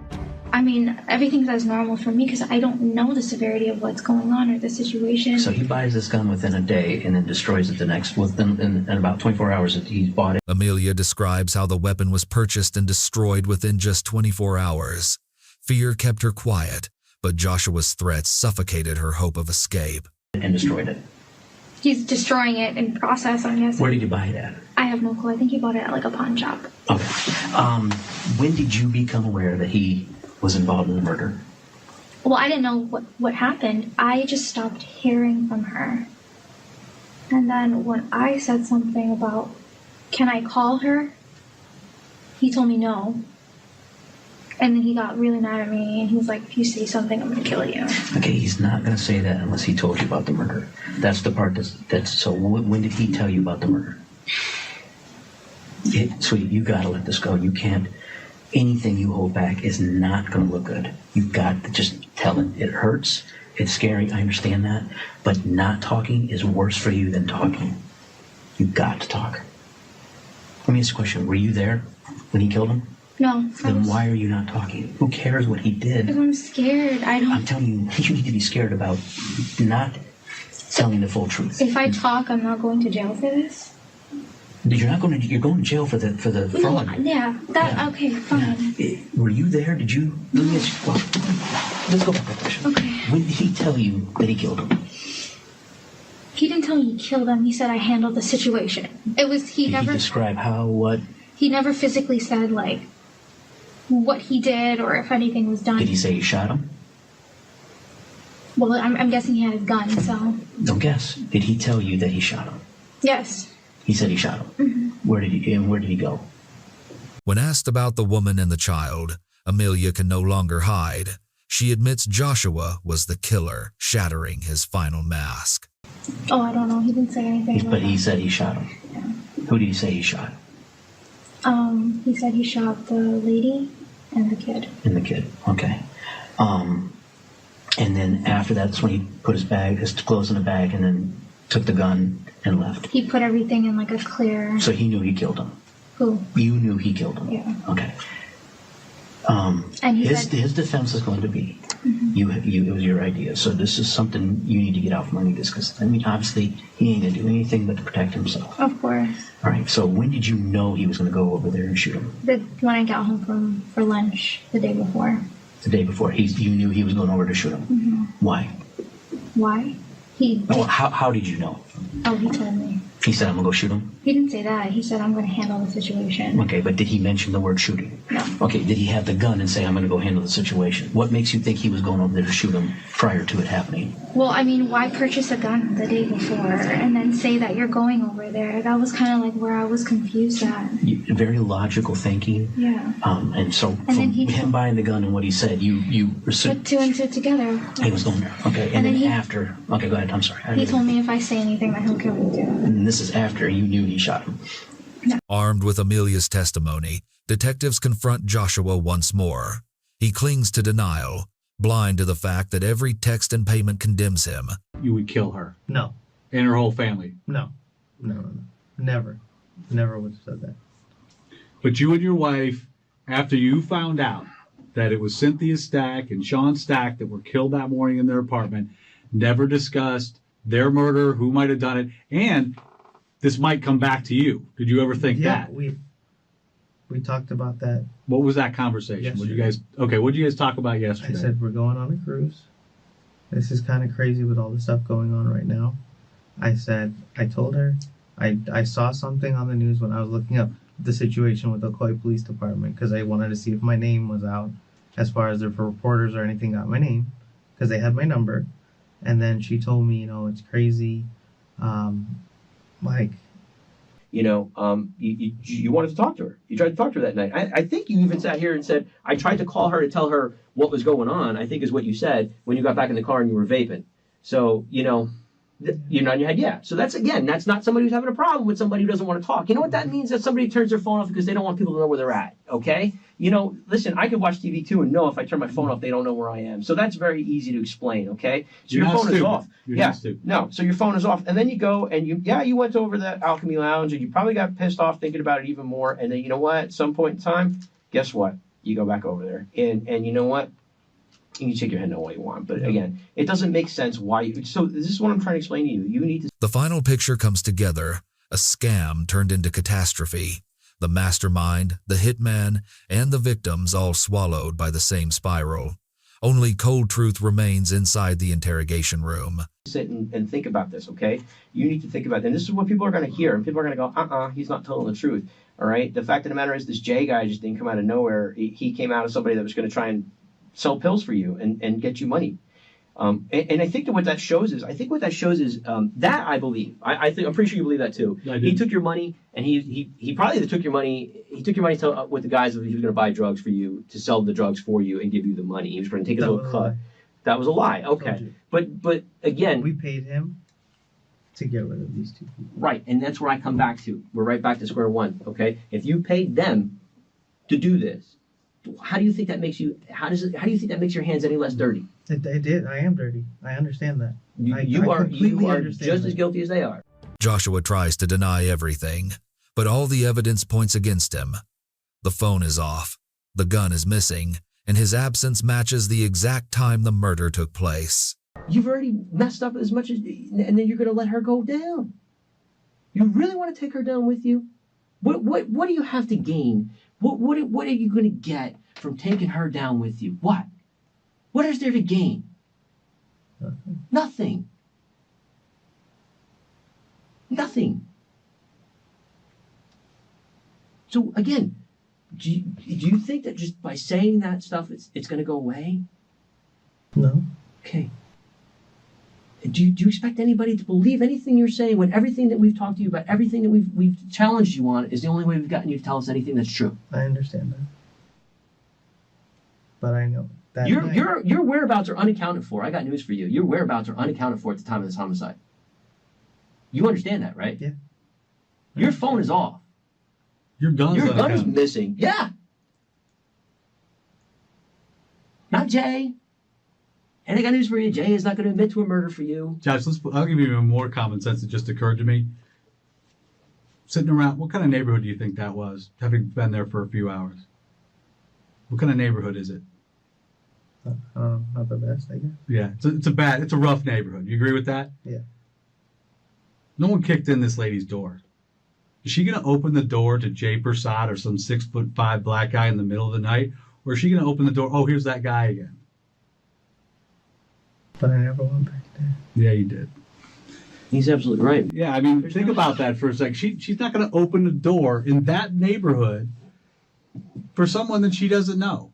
I mean, everything's as normal for me because I don't know the severity of what's going on or the situation. So he buys this gun within a day and then destroys it the next, in about 24 hours that he's bought it. Amelia describes how the weapon was purchased and destroyed within just 24 hours. Fear kept her quiet, but Joshua's threats suffocated her hope of escape. And destroyed it. He's destroying it in process, I'm guessing. Where did you buy it at? I have no clue. I think he bought it at like a pawn shop. Okay. When did you become aware that he was involved in the murder? Well, I didn't know what happened. I just stopped hearing from her. And then when I said something about, can I call her? He told me no. And then he got really mad at me, and he was like, if you say something, I'm going to kill you. Okay, he's not going to say that unless he told you about the murder. That's the part that's so when did he tell you about the murder? Sweetie, you got to let this go. You can't Anything you hold back is not going to look good. You've got to just tell it. It hurts. It's scary. I understand that. But not talking is worse for you than talking. You've got to talk. Let me ask you a question. Were you there when he killed him? No. Then why are you not talking? Who cares what he did? Because I'm scared. I'm telling you, you need to be scared about not telling the full truth. If I talk, I'm not going to jail for this. You're not going to. You're going to jail for the fraud. Yeah. Okay. Fine. Were you there? Did you? Let me ask you. Well, let's go back to that question. Okay. When did he tell you that he killed him? He didn't tell me he killed him. He said I handled the situation. It was Did he describe how, what? He never physically said like what he did or if anything was done. Did he say he shot him? Well, I'm guessing he had his gun. So. Don't guess. Did he tell you that he shot him? Yes. He said he shot him. Mm-hmm. Where did he go? When asked about the woman and the child, Amelia can no longer hide. She admits Joshua was the killer, shattering his final mask. Oh, I don't know. He didn't say anything. But he said he shot him. Yeah. Who did he say he shot? He said he shot the lady and the kid. And the kid. Okay. And then after that's when he put his clothes in a bag and then took the gun and left. He put everything in like a clear. So he knew he killed him. Who? You knew he killed him. Yeah. Okay. And he his said, his defense is going to be, it was your idea. So this is something you need to get out from underneath this because I mean obviously he ain't gonna do anything but to protect himself. Of course. All right. So when did you know he was going to go over there and shoot him? When I got home for lunch the day before. The day before. You knew he was going over to shoot him. Mm-hmm. Why? Why? How did you know? Oh, he told me. He said, I'm going to go shoot him? He didn't say that. He said, I'm going to handle the situation. Okay, but did he mention the word shooting? No. Okay, did he have the gun and say, I'm going to go handle the situation? What makes you think he was going over there to shoot him prior to it happening? Well, I mean, why purchase a gun the day before and then say that you're going over there? That was kind of like where I was confused at. Very logical thinking. Yeah. And so And from then him buying the gun and what he said, you put two and two together. He was going there. Okay, and then after, okay, go ahead, I'm sorry. He told me if I say anything that he'll kill me too. And this is after you knew he shot him. Armed with Amelia's testimony, detectives confront Joshua once more. He clings to denial, blind to the fact that every text and payment condemns him. You would kill her. No. And her whole family. No. Never would have said that. But you and your wife, after you found out that it was Cynthia Stack and Sean Stack that were killed that morning in their apartment, never discussed their murder, who might have done it, and this might come back to you. Did you ever think that? Yeah, we talked about that. What was that conversation? What did you guys talk about yesterday? I said we're going on a cruise. This is kind of crazy with all the stuff going on right now. I told her, I saw something on the news when I was looking up the situation with the Coy Police Department because I wanted to see if my name was out as far as if reporters or anything got my name because they had my number. And then she told me, it's crazy. You wanted to talk to her. You tried to talk to her that night. I think you even sat here and said, I tried to call her to tell her what was going on, I think is what you said when you got back in the car and you were vaping. So, you're nodding your head, yeah. So that's not somebody who's having a problem with somebody who doesn't want to talk. You know what that means? That somebody turns their phone off because they don't want people to know where they're at, okay? Listen, I can watch TV too and know if I turn my phone off, they don't know where I am. So that's very easy to explain, okay? So your phone is off. So your phone is off. And then you go and you went over the Alchemy Lounge and you probably got pissed off thinking about it even more. And then you know what? At some point in time, guess what? You go back over there. And you know what? You can shake your head no all you want. But again, it doesn't make sense why so this is what I'm trying to explain to you. You need to. The final picture comes together, a scam turned into catastrophe. The mastermind, the hitman, and the victims all swallowed by the same spiral. Only cold truth remains inside the interrogation room. Sit and think about this, okay? You need to think about it. And this is what people are going to hear. And people are going to go, he's not telling the truth. All right? The fact of the matter is this Jay guy just didn't come out of nowhere. He came out of somebody that was going to try and sell pills for you and get you money. And I think that what that shows is, that I believe. I'm pretty sure you believe that too. He took your money, and he probably took your money. He took your money with the guys that he was going to buy drugs for you, to sell the drugs for you and give you the money. He was going to take a little cut. That was a lie. Okay, but again, we paid him to get rid of these two people. Right, and that's where I come back to. We're right back to square one. Okay, if you paid them to do this, How do you think that makes you? How do you think that makes your hands any less dirty? It did. I am dirty. I understand that. You are understand just that. as guilty as they are. Joshua tries to deny everything, but all the evidence points against him. The phone is off, the gun is missing, and his absence matches the exact time the murder took place. You've already messed up as much as, and then you're going to let her go down. You really want to take her down with you? What do you have to gain? What are you going to get from taking her down with you? What? What is there to gain? Nothing. Nothing. So again, do you think that just by saying that stuff, it's going to go away? No. Okay. Do you expect anybody to believe anything you're saying when everything that we've talked to you about, everything that we've challenged you on, is the only way we've gotten you to tell us anything that's true? I understand that. But I know that your whereabouts are unaccounted for. I got news for you. Your whereabouts are unaccounted for at the time of this homicide. You understand that, right? Yeah. Your phone is off. Your gun is missing. Yeah. Not Jay. And I got news for you. Jay is not going to admit to a murder for you. Josh, I'll give you even more common sense that just occurred to me. Sitting around, what kind of neighborhood do you think that was, having been there for a few hours? What kind of neighborhood is it? Not the best, I guess. Yeah, it's a rough neighborhood. You agree with that? Yeah. No one kicked in this lady's door. Is she going to open the door to Jay Persad or some 6'5" black guy in the middle of the night? Or is she going to open the door, oh, here's that guy again? But I never went back there. Yeah, you did. He's absolutely right. Yeah, I mean, think about that for a second. She's not going to open the door in that neighborhood for someone that she doesn't know.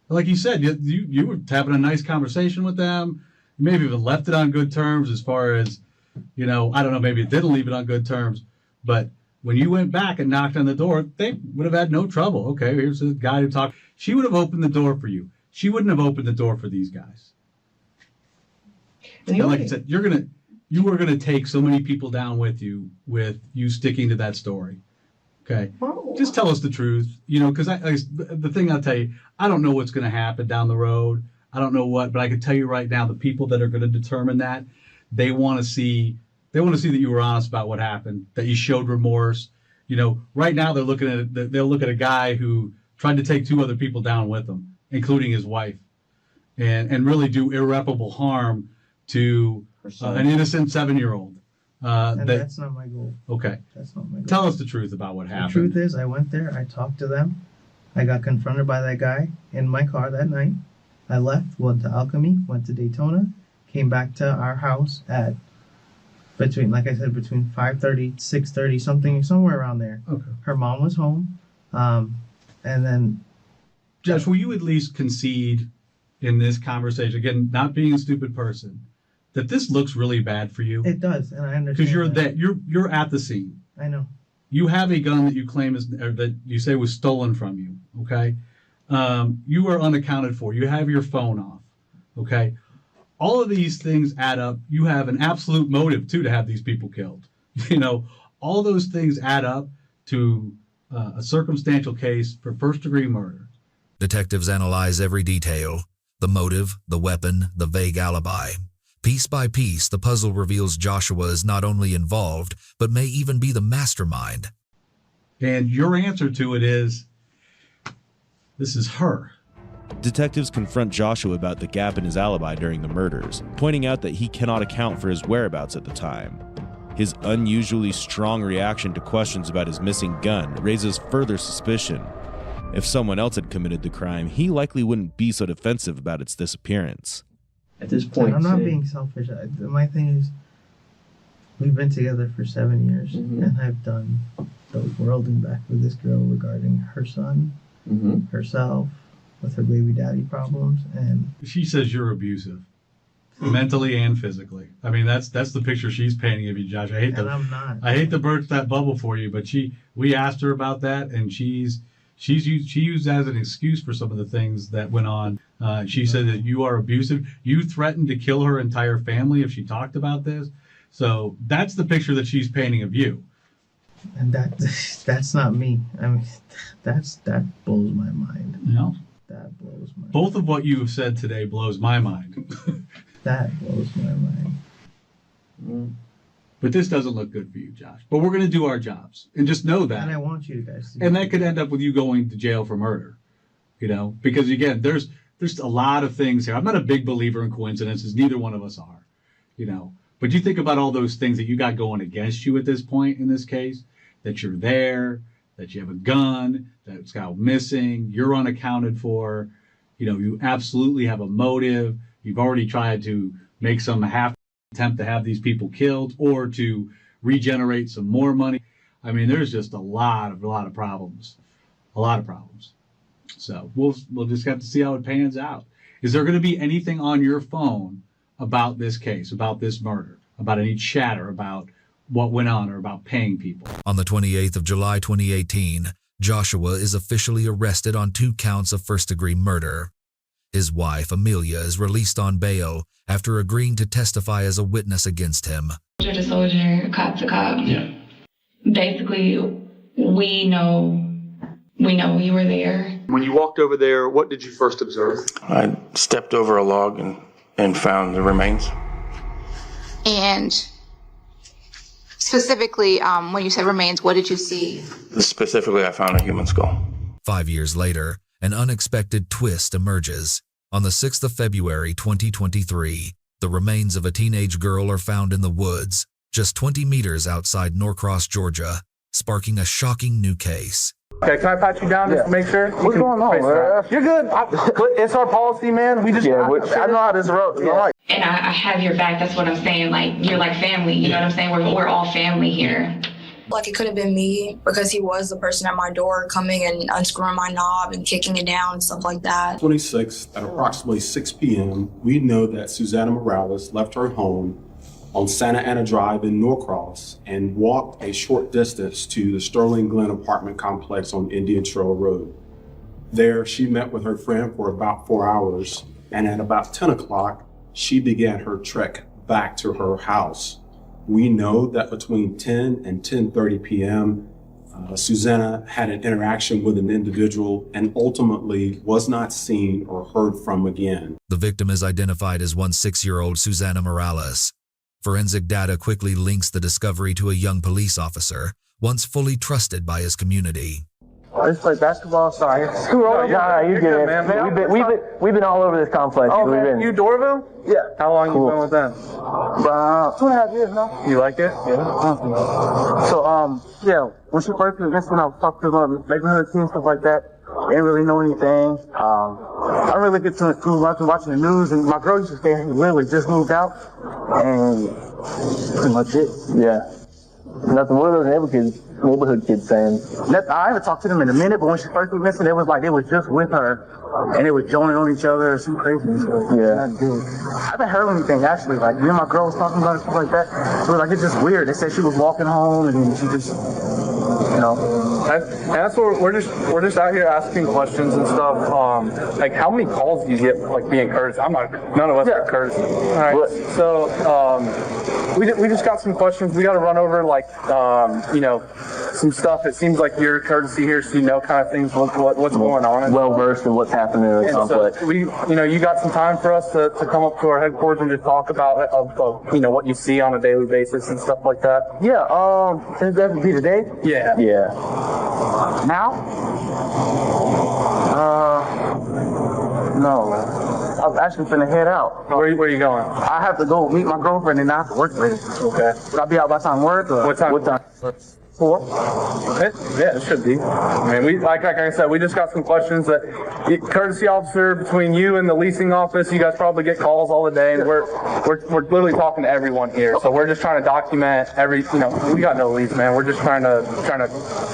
Like you said, you were having a nice conversation with them. You maybe even left it on good terms as far as, I don't know, maybe it didn't leave it on good terms. But when you went back and knocked on the door, they would have had no trouble. Okay, here's a guy who talked. She would have opened the door for you. She wouldn't have opened the door for these guys. And like I said, you were gonna take so many people down with you sticking to that story. Okay, just tell us the truth. Because the thing I'll tell you, I don't know what's gonna happen down the road. I don't know what, but I can tell you right now, the people that are gonna determine that, they want to see that you were honest about what happened, that you showed remorse. Right now they'll look at a guy who tried to take 2 other people down with him, including his wife, and really do irreparable harm to an innocent 7-year-old. That's not my goal. Okay. That's not my goal. Tell us the truth about what happened. The truth is, I went there, I talked to them, I got confronted by that guy in my car that night. I left, went to Alchemy, went to Daytona, came back to our house at between 5:30, 6:30, somewhere around there. Okay. Her mom was home, and then. Josh, will you at least concede in this conversation, again, not being a stupid person, that this looks really bad for you? It does, and I understand. Because you're at the scene. I know. You have a gun that you claim that you say was stolen from you. Okay, you are unaccounted for. You have your phone off. Okay, all of these things add up. You have an absolute motive too to have these people killed. All those things add up to a circumstantial case for first-degree murder. Detectives analyze every detail: the motive, the weapon, the vague alibi. Piece by piece, the puzzle reveals Joshua is not only involved, but may even be the mastermind. And your answer to it is, this is her. Detectives confront Joshua about the gap in his alibi during the murders, pointing out that he cannot account for his whereabouts at the time. His unusually strong reaction to questions about his missing gun raises further suspicion. If someone else had committed the crime, he likely wouldn't be so defensive about its disappearance. At this point, I'm not being selfish. My thing is, we've been together for 7 years, and I've done the world and back with this girl regarding her son, herself, with her baby daddy problems, and she says you're abusive, mentally and physically. I mean, that's the picture she's painting of you, Josh. I'm not. I hate to burst that bubble for you, but we asked her about that, and she used as an excuse for some of the things that went on. She said that you are abusive. You threatened to kill her entire family if she talked about this. So that's the picture that she's painting of you. And that's not me. I mean, that blows my mind. Yeah. That blows my Both of what you have said today blows my mind. That blows my mind. But this doesn't look good for you, Josh. But we're going to do our jobs. And just know that. And I want you guys to. And that could end up with you going to jail for murder. You know? Because, again, there's a lot of things here. I'm not a big believer in coincidences. Neither one of us are. You know? But you think about all those things that you got going against you at this point in this case. That you're there. That you have a gun. That it's got missing. You're unaccounted for. You know, you absolutely have a motive. You've already tried to make some half attempt to have these people killed or to regenerate some more money. I mean, there's just a lot of problems. A lot of problems. So we'll just have to see how it pans out. Is there going to be anything on your phone about this case, about this murder, about any chatter about what went on or about paying people? On the 28th of July 2018, Joshua is officially arrested on 2 counts of first-degree murder. His wife, Amelia, is released on bail after agreeing to testify as a witness against him. Soldier to soldier, cop to cop. Yeah. Basically, we know you were there. When you walked over there, what did you first observe? I stepped over a log and found the remains. And specifically, when you said remains, what did you see? Specifically, I found a human skull. 5 years later, an unexpected twist emerges. On the 6th of February 2023, the remains of a teenage girl are found in the woods, just 20 meters outside Norcross, Georgia, sparking a shocking new case. Okay, can I pat you down just to make sure? What's going on, man? You're good. It's our policy, man. We just, I know how this road. All right. And I have your back. That's what I'm saying. Like, you're like family. You know what I'm saying? We're all family here. Like, it could have been me because he was the person at my door coming and unscrewing my knob and kicking it down and stuff like that. 26th at approximately 6 p.m., we know that Susanna Morales left her home on Santa Ana Drive in Norcross and walked a short distance to the Sterling Glen apartment complex on Indian Trail Road. There, she met with her friend for about 4 hours, and at about 10 o'clock, she began her trek back to her house. We know that between 10 and 10:30 p.m., Susanna had an interaction with an individual and ultimately was not seen or heard from again. The victim is identified as 16-year-old Susanna Morales. Forensic data quickly links the discovery to a young police officer, once fully trusted by his community. I just play basketball, sorry. Yeah, you good, man. We've been all over this complex. Oh, man, you Dorville? Yeah. How long you been with them? About 2.5 years now. You like it? Yeah. So, yeah, when she first was missing, I was talking to the neighborhood team, stuff like that. They didn't really know anything. I don't really get to too much watching the news, and my girl used to stay here, literally just moved out, and pretty much it. Yeah. Nothing. What are those neighborhood kids saying? I haven't talked to them in a minute, but when she first was missing, it was like they was just with her, and they was joining on each other. Some crazy stuff. Yeah. I haven't heard anything actually. Like me and my girl was talking about it, stuff like that. It was like it's just weird. They said she was walking home, and she just, you know. And that's what we're just out here asking questions and stuff. Like, how many calls do you get like being courteous? None of us are courteous. All right. So we just got some questions. We got to run over like you know, some stuff. It seems like you're courtesy here, so you know kind of things what's going on. Well versed in what's happening in the complex. So you got some time for us to come up to our headquarters and just talk about you know what you see on a daily basis and stuff like that. Yeah. Can that be today? Yeah. Yeah. Now? No. I was actually finna head out. Where are you going? I have to go meet my girlfriend and I have to work with her. Okay. Would I be out by time work? Or What time? 4? Yeah, it should be. I mean, like I said, we just got some questions that courtesy officer between you and the leasing office. You guys probably get calls all the day, and we're literally talking to everyone here. So we're just trying to document we got no lease, man. We're just trying to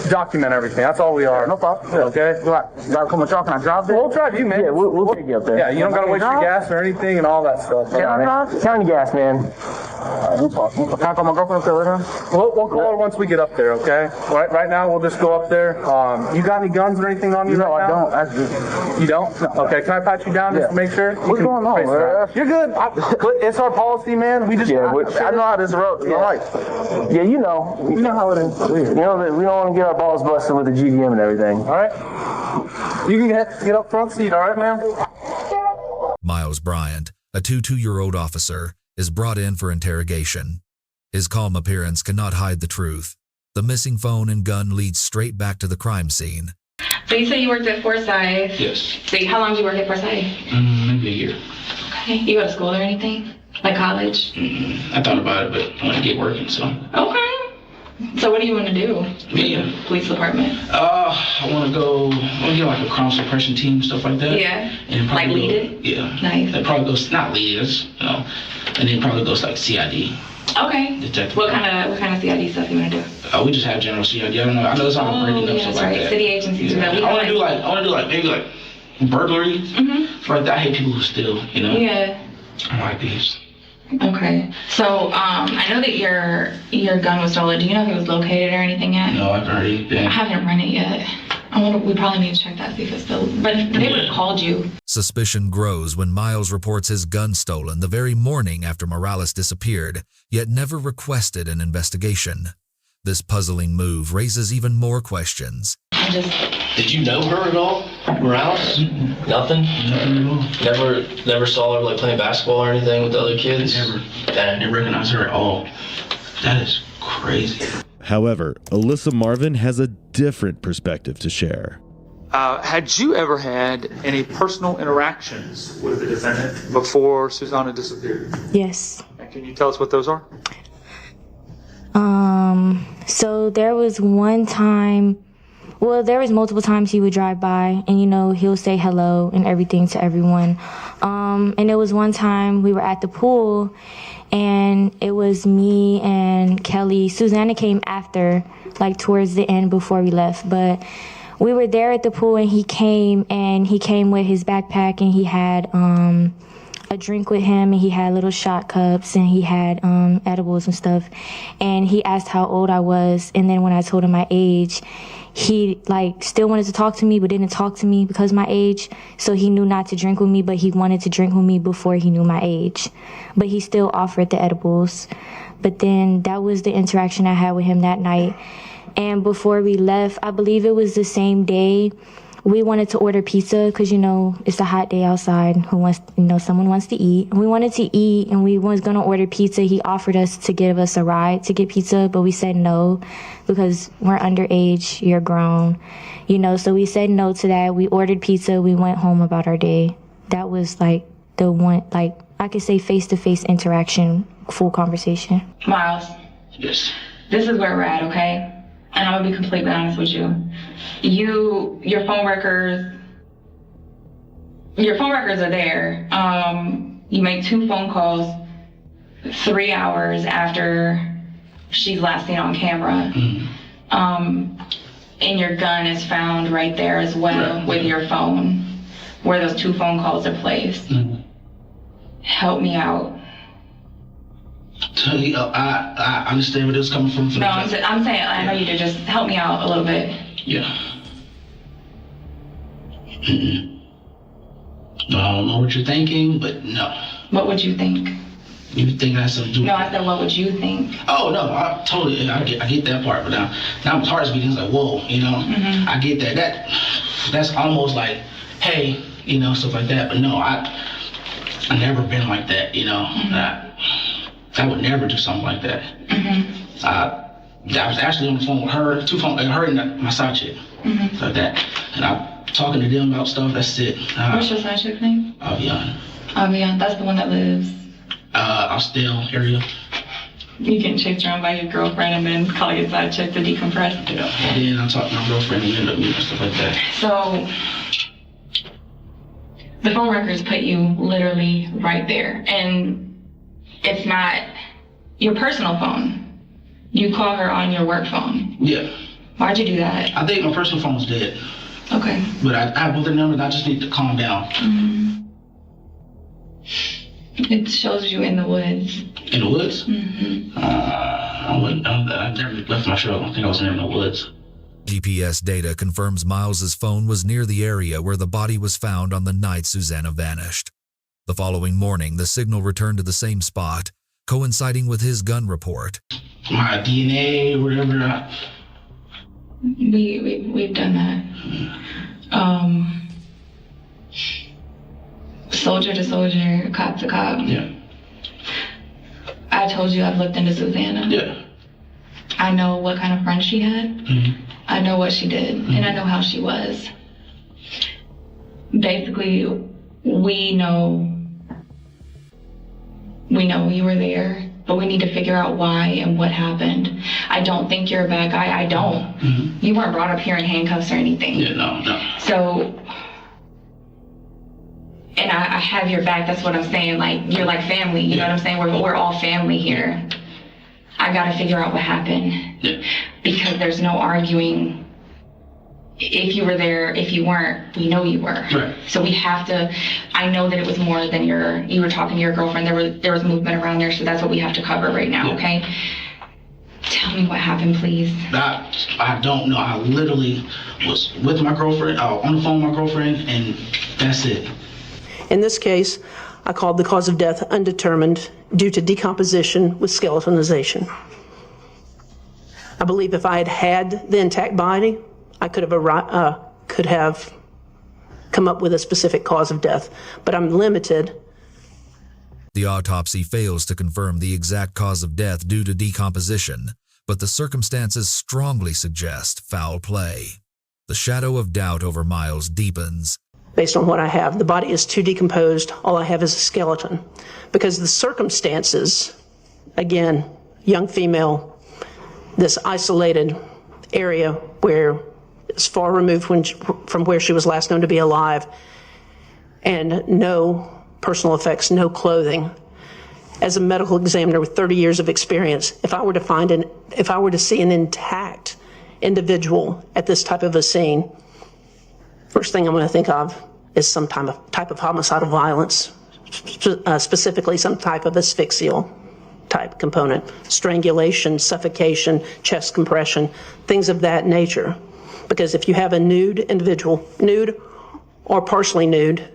document everything. That's all we are. No problem. Yeah. Okay. You gotta come with y'all. Can I drive there? We'll drive you, man. Yeah, we'll take you up there. Yeah, you don't gotta waste your gas or anything and all that stuff. Can I drive? County gas, man. Can I call my girlfriend up there later? We'll call her once we get up there. there, okay? Right now, we'll just go up there. You got any guns or anything on you right now? No, I don't. You don't? No. Okay, can I pat you down just to make sure? What's going on, man? You're good. It's our policy, man. We just... Yeah, I know how this road. Yeah. Right. Yeah, you know how it is. You know that we don't want to get our balls busted with the GVM and everything. All right. You can get up front seat, all right, man? Miles Bryant, a 22-year-old officer, is brought in for interrogation. His calm appearance cannot hide the truth. The missing phone and gun leads straight back to the crime scene. So you said you worked at Forsyth? Yes. So how long did you work at Forsyth? Maybe a year. Okay. You go to school or anything? Like college? I thought about it, but I want to get working, so. Okay. So what do you want to do? Me? Police department? I want to get like a crime suppression team, stuff like that. Yeah. And like lead it? Yeah. Nice. It probably goes, not lead us, and then probably goes like CID. Okay. Detective. What kind of CID stuff you want to do? We just have general CID. I don't know. I know it's all breaking up stuff like that. City agencies do that. I want to do like maybe burglary. Stuff like that. I hate people who steal. Yeah. I like these. Okay. So I know that your gun was stolen. Do you know if it was located or anything yet? No, I haven't heard anything. I haven't run it yet. We probably need to check that, see if it's still. But they would have called you. Suspicion grows when Miles reports his gun stolen the very morning after Morales disappeared, yet never requested an investigation. This puzzling move raises even more questions. Did you know her at all, Morales? Nothing? Nothing at all. Never saw her like playing basketball or anything with the other kids? Never. I didn't recognize her at all. That is crazy. However, Alyssa Marvin has a different perspective to share. Had you ever had any personal interactions with the defendant before Susanna disappeared? Yes. And can you tell us what those are? So there was one time, there was multiple times he would drive by and, he'll say hello and everything to everyone. And there was one time we were at the pool and it was me and Kelly. Susanna came after, towards the end before we left, but we were there at the pool and he came with his backpack and he had, a drink with him and he had little shot cups and he had edibles and stuff, and he asked how old I was, and then when I told him my age, he still wanted to talk to me but didn't talk to me because of my age. So he knew not to drink with me, but he wanted to drink with me before he knew my age, but he still offered the edibles. But then that was the interaction I had with him that night. And before we left, I believe it was the same day, we wanted to order pizza because, it's a hot day outside. Someone wants to eat. We wanted to eat and we was going to order pizza. He offered us to give us a ride to get pizza, but we said no because we're underage, you're grown, so we said no to that. We ordered pizza. We went home about our day. That was the one, I could say face-to-face interaction, full conversation. Miles. Yes. This is where we're at, okay? And I'm gonna be completely honest with you. Your phone records are there. You make 2 phone calls 3 hours after she's last seen on camera. And your gun is found right there as well with your phone, where those 2 phone calls are placed. Help me out. I understand where this is coming from. No, I'm saying, I know you do. Just help me out a little bit. Yeah. No, I don't know what you're thinking, but no. What would you think? You think that's something to do? No, I said, what would you think? Oh no, I get that part, but now my heart's beating. It's like, whoa, I get that. That's almost like, hey, stuff like that. But no, I never been like that, I would never do something like that. I was actually on the phone with her, 2 phones, her and my side chick, like that. And I'm talking to them about stuff. That's it. What's your side chick's name? Avian. Avian, that's the one that lives. Austell area. You getting chased around by your girlfriend and then calling your side chick to decompress. Yeah. And then I talked to my girlfriend and ended up meeting stuff like that. So the phone records put you literally right there, and it's not your personal phone. You call her on your work phone. Yeah. Why'd you do that? I think my personal phone's dead. Okay. But I have both their numbers. I just need to calm down. It shows you in the woods. In the woods? I never left my truck. I think I was near in the woods. GPS data confirms Miles's phone was near the area where the body was found on the night Susanna vanished. The following morning, the signal returned to the same spot, coinciding with his gun report. My DNA, whatever. We've done that. Soldier to soldier, cop to cop. Yeah. I told you I've looked into Susanna. Yeah. I know what kind of friend she had. Mm-hmm. I know what she did, and I know how she was. Basically, we know you were there, but we need to figure out why and what happened. I don't think you're a bad guy. I don't. Mm-hmm. You weren't brought up here in handcuffs or anything. Yeah, no. So, and I have your back. That's what I'm saying. Like, you're like family. You know what I'm saying? We're all family here. I gotta figure out what happened. Yeah. Because there's no arguing if you were there, if you weren't, we know you were. Right. So we have to, I know that it was more than you were talking to your girlfriend, there was movement around there, so that's what we have to cover right now, okay? Tell me what happened, please. I don't know. I literally was with my girlfriend, on the phone with my girlfriend, and that's it. In this case, I called the cause of death undetermined due to decomposition with skeletonization. I believe if I had had the intact body, I could have come up with a specific cause of death, but I'm limited. The autopsy fails to confirm the exact cause of death due to decomposition, but the circumstances strongly suggest foul play. The shadow of doubt over Miles deepens. Based on what I have, the body is too decomposed. All I have is a skeleton. Because the circumstances, again, young female, this isolated area where it's far removed from where she was last known to be alive, and no personal effects, no clothing. As a medical examiner with 30 years of experience, if I were to see an intact individual at this type of a scene, first thing I'm going to think of is some type of homicidal violence, specifically some type of asphyxial type component, strangulation, suffocation, chest compression, things of that nature. Because if you have a nude individual, nude or partially nude,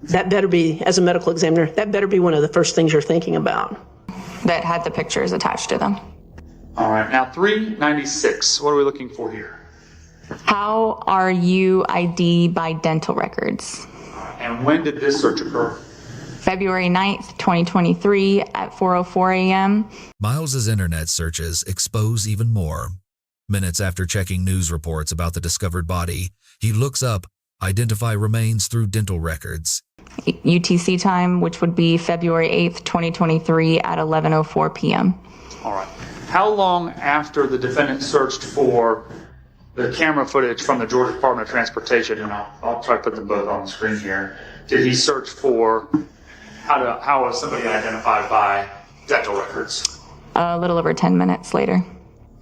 that better be, as a medical examiner, that better be one of the first things you're thinking about. That had the pictures attached to them. All right, now 396, what are we looking for here? How are you ID'd by dental records? And when did this search occur? February 9th, 2023 at 4:04 a.m. Miles's internet searches expose even more. Minutes after checking news reports about the discovered body, he looks up identify remains through dental records. UTC time, which would be February 8th, 2023 at 11:04 p.m. All right. How long after the defendant searched for the camera footage from the Georgia Department of Transportation, and I'll try to put them both on the screen here, did he search for how was somebody identified by dental records? A little over 10 minutes later.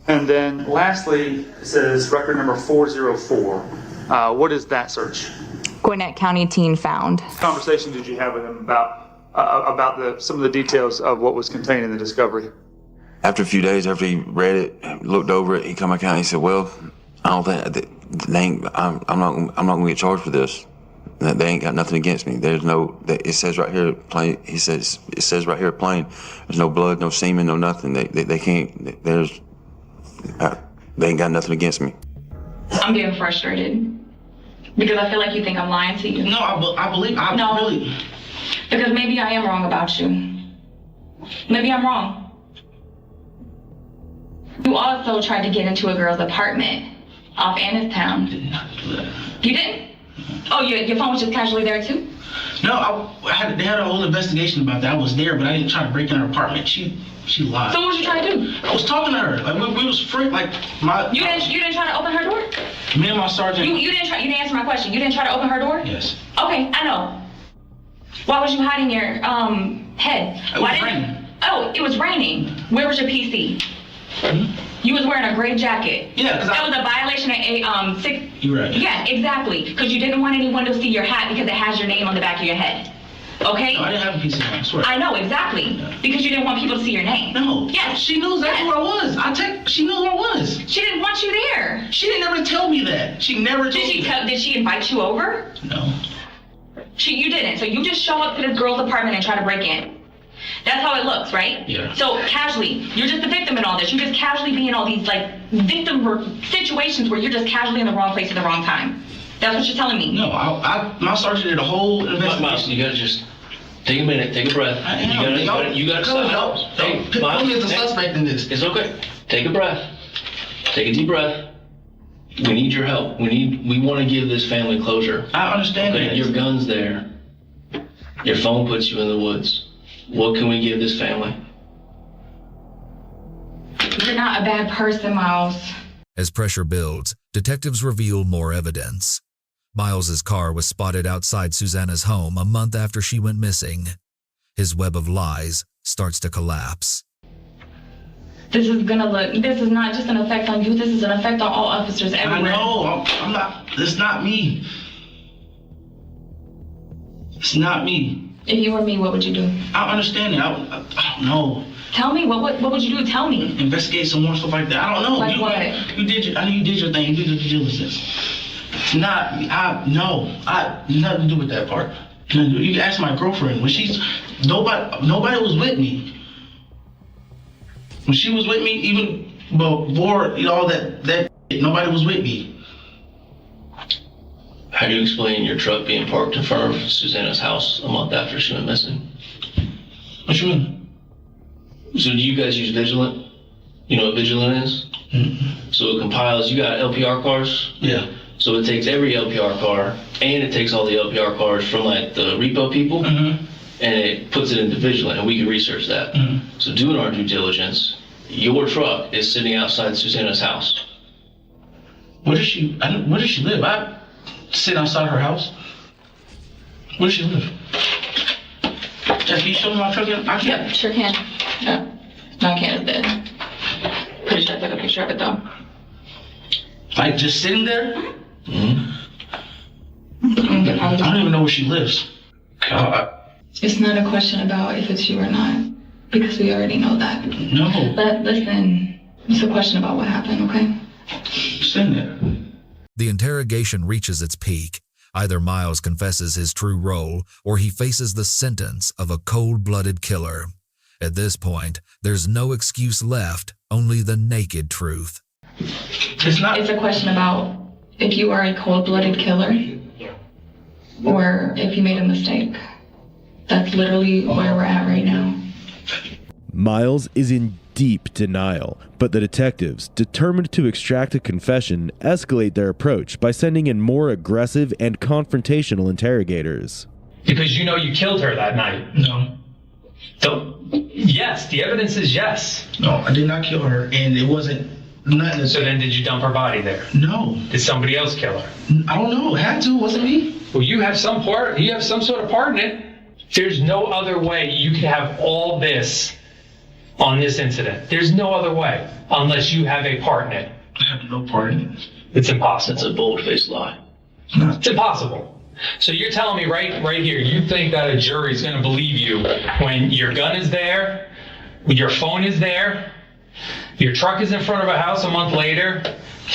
And then lastly, it says record number 404. What is that search? Gwinnett County teen found. What conversation did you have with him about some of the details of what was contained in the discovery? After a few days, after he read it, looked over it, he come back out and he said, "Well, I don't think I'm not gonna get charged for this. They ain't got nothing against me. There's no. It says right here, plain. He says it says right here, plain. There's no blood, no semen, no nothing. They can't. They ain't got nothing against me." I'm getting frustrated because I feel like you think I'm lying to you. No, I believe. Really. Because maybe I am wrong about you. Maybe I'm wrong. You also tried to get into a girl's apartment off Annistown. You didn't? Oh, your phone was just casually there too? No, they had a whole investigation about that. I was there, but I didn't try to break in her apartment. She lied. So what was you trying to do? I was talking to her. Like we was free. Like You didn't try to open her door? Me and my sergeant. You didn't answer my question. You didn't try to open her door? Yes. Okay, I know. Why was you hiding your head? It was raining. Oh, it was raining. Where was your PC? Mm-hmm. You was wearing a gray jacket. Yeah, that was a violation of 6. You're right. Yeah, exactly. Because you didn't want anyone to see your hat because it has your name on the back of your head. Okay? No, I didn't have a piece of mind, I swear. I know, exactly. Because you didn't want people to see your name. No. Yes. She knew exactly where I was. She knew where I was. She didn't want you there. She didn't ever tell me that. She never told me that. Did she invite you over? No. You didn't. So you just show up to this girl's apartment and try to break in. That's how it looks, right? Yeah. So casually, you're just the victim in all this. You just casually be in all these like victim situations where you're just casually in the wrong place at the wrong time. That's what you're telling me. No, my sergeant did a whole investigation. Miles, you gotta just take a minute, take a breath. You gotta stop. Hey, Miles, who is the suspect in this? It's okay. Take a breath. Take a deep breath. We need your help. We want to give this family closure. I understand that. Your gun's there. Your phone puts you in the woods. What can we give this family? You're not a bad person, Miles. As pressure builds, detectives reveal more evidence. Miles's car was spotted outside Susanna's home a month after she went missing. His web of lies starts to collapse. This is not just an effect on you, this is an effect on all officers everywhere. I know, it's not me. It's not me. If you were me, what would you do? I understand it. I don't know. Tell me, what would you do? Tell me. Investigate some more stuff like that. I don't know. Like what? I know you did your thing. You did your due diligence. It's not, nothing to do with that part. You can ask my girlfriend. When nobody was with me. When she was with me, even before all that nobody was with me. How do you explain your truck being parked in front of Susanna's house a month after she went missing? What you mean? So do you guys use Vigilant? You know what Vigilant is? Mm-hmm. So it compiles, you got LPR cars? Yeah. So it takes every LPR car, and it takes all the LPR cars from like the repo people, and it puts it into Vigilant, and we can research that. So doing our due diligence, your truck is sitting outside Susanna's house. Where does she live? I sit outside her house. Where does she live? Can you show me my truck? I can't. Yep, sure can. Yeah. No, I can't. It's dead. Pretty sure I took a picture of it though. Like just sitting there? Mm-hmm. I don't even know where she lives. God. It's not a question about if it's you or not, because we already know that. No. But listen, it's a question about what happened, okay? Sitting there. The interrogation reaches its peak. Either Miles confesses his true role, or he faces the sentence of a cold-blooded killer. At this point, there's no excuse left, only the naked truth. It's a question about if you are a cold-blooded killer, or if you made a mistake. That's literally where we're at right now. Miles is in deep denial, but the detectives, determined to extract a confession, escalate their approach by sending in more aggressive and confrontational interrogators. Because you know you killed her that night. No. So, yes, the evidence is yes. No, I did not kill her, and it wasn't nothing. So then did you dump her body there? No. Did somebody else kill her? I don't know. It had to. It wasn't me. Well, you have some part. You have some sort of part in it. There's no other way you could have all this on this incident. There's no other way unless you have a part in it. I have no part in it. It's impossible. It's a bold-faced lie. It's impossible. So you're telling me right here, you think that a jury's going to believe you when your gun is there, your phone is there, your truck is in front of a house a month later,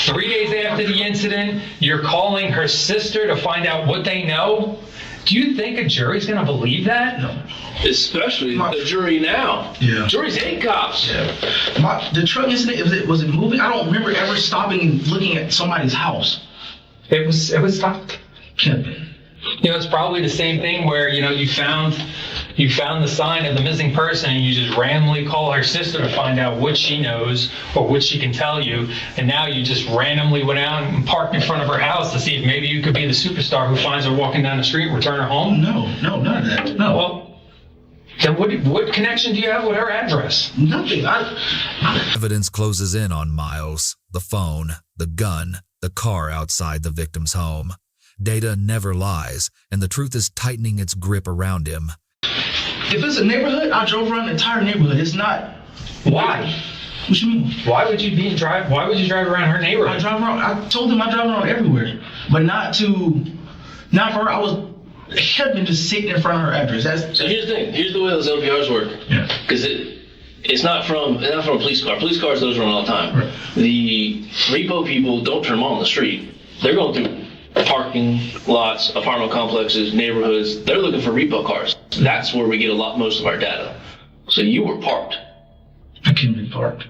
3 days after the incident, you're calling her sister to find out what they know? Do you think a jury's going to believe that? No. Especially the jury now. Yeah. Juries hate cops. Yeah. The truck incident, was it moving? I don't remember ever stopping and looking at somebody's house. It was stopped. Yeah. You know, it's probably the same thing where, you know, you found the sign of the missing person and you just randomly call her sister to find out what she knows or what she can tell you, and now you just randomly went out and parked in front of her house to see if maybe you could be the superstar who finds her walking down the street and return her home? No, none of that. No. Well, then what connection do you have with her address? Nothing. Evidence closes in on Miles, the phone, the gun, the car outside the victim's home. Data never lies, and the truth is tightening its grip around him. If it's a neighborhood, I drove around the entire neighborhood. It's not. Why? What you mean? Why would you drive around her neighborhood? I told him I drive around everywhere, but not for her. It should have been just sitting in front of her address. So here's the thing. Here's the way those LPRs work. Yeah. Because it's not from a police car. Police cars, those run all the time. Right. The repo people don't turn them on the street. They're going through parking lots, apartment complexes, neighborhoods. They're looking for repo cars. That's where we get most of our data. So you were parked. I couldn't be parked.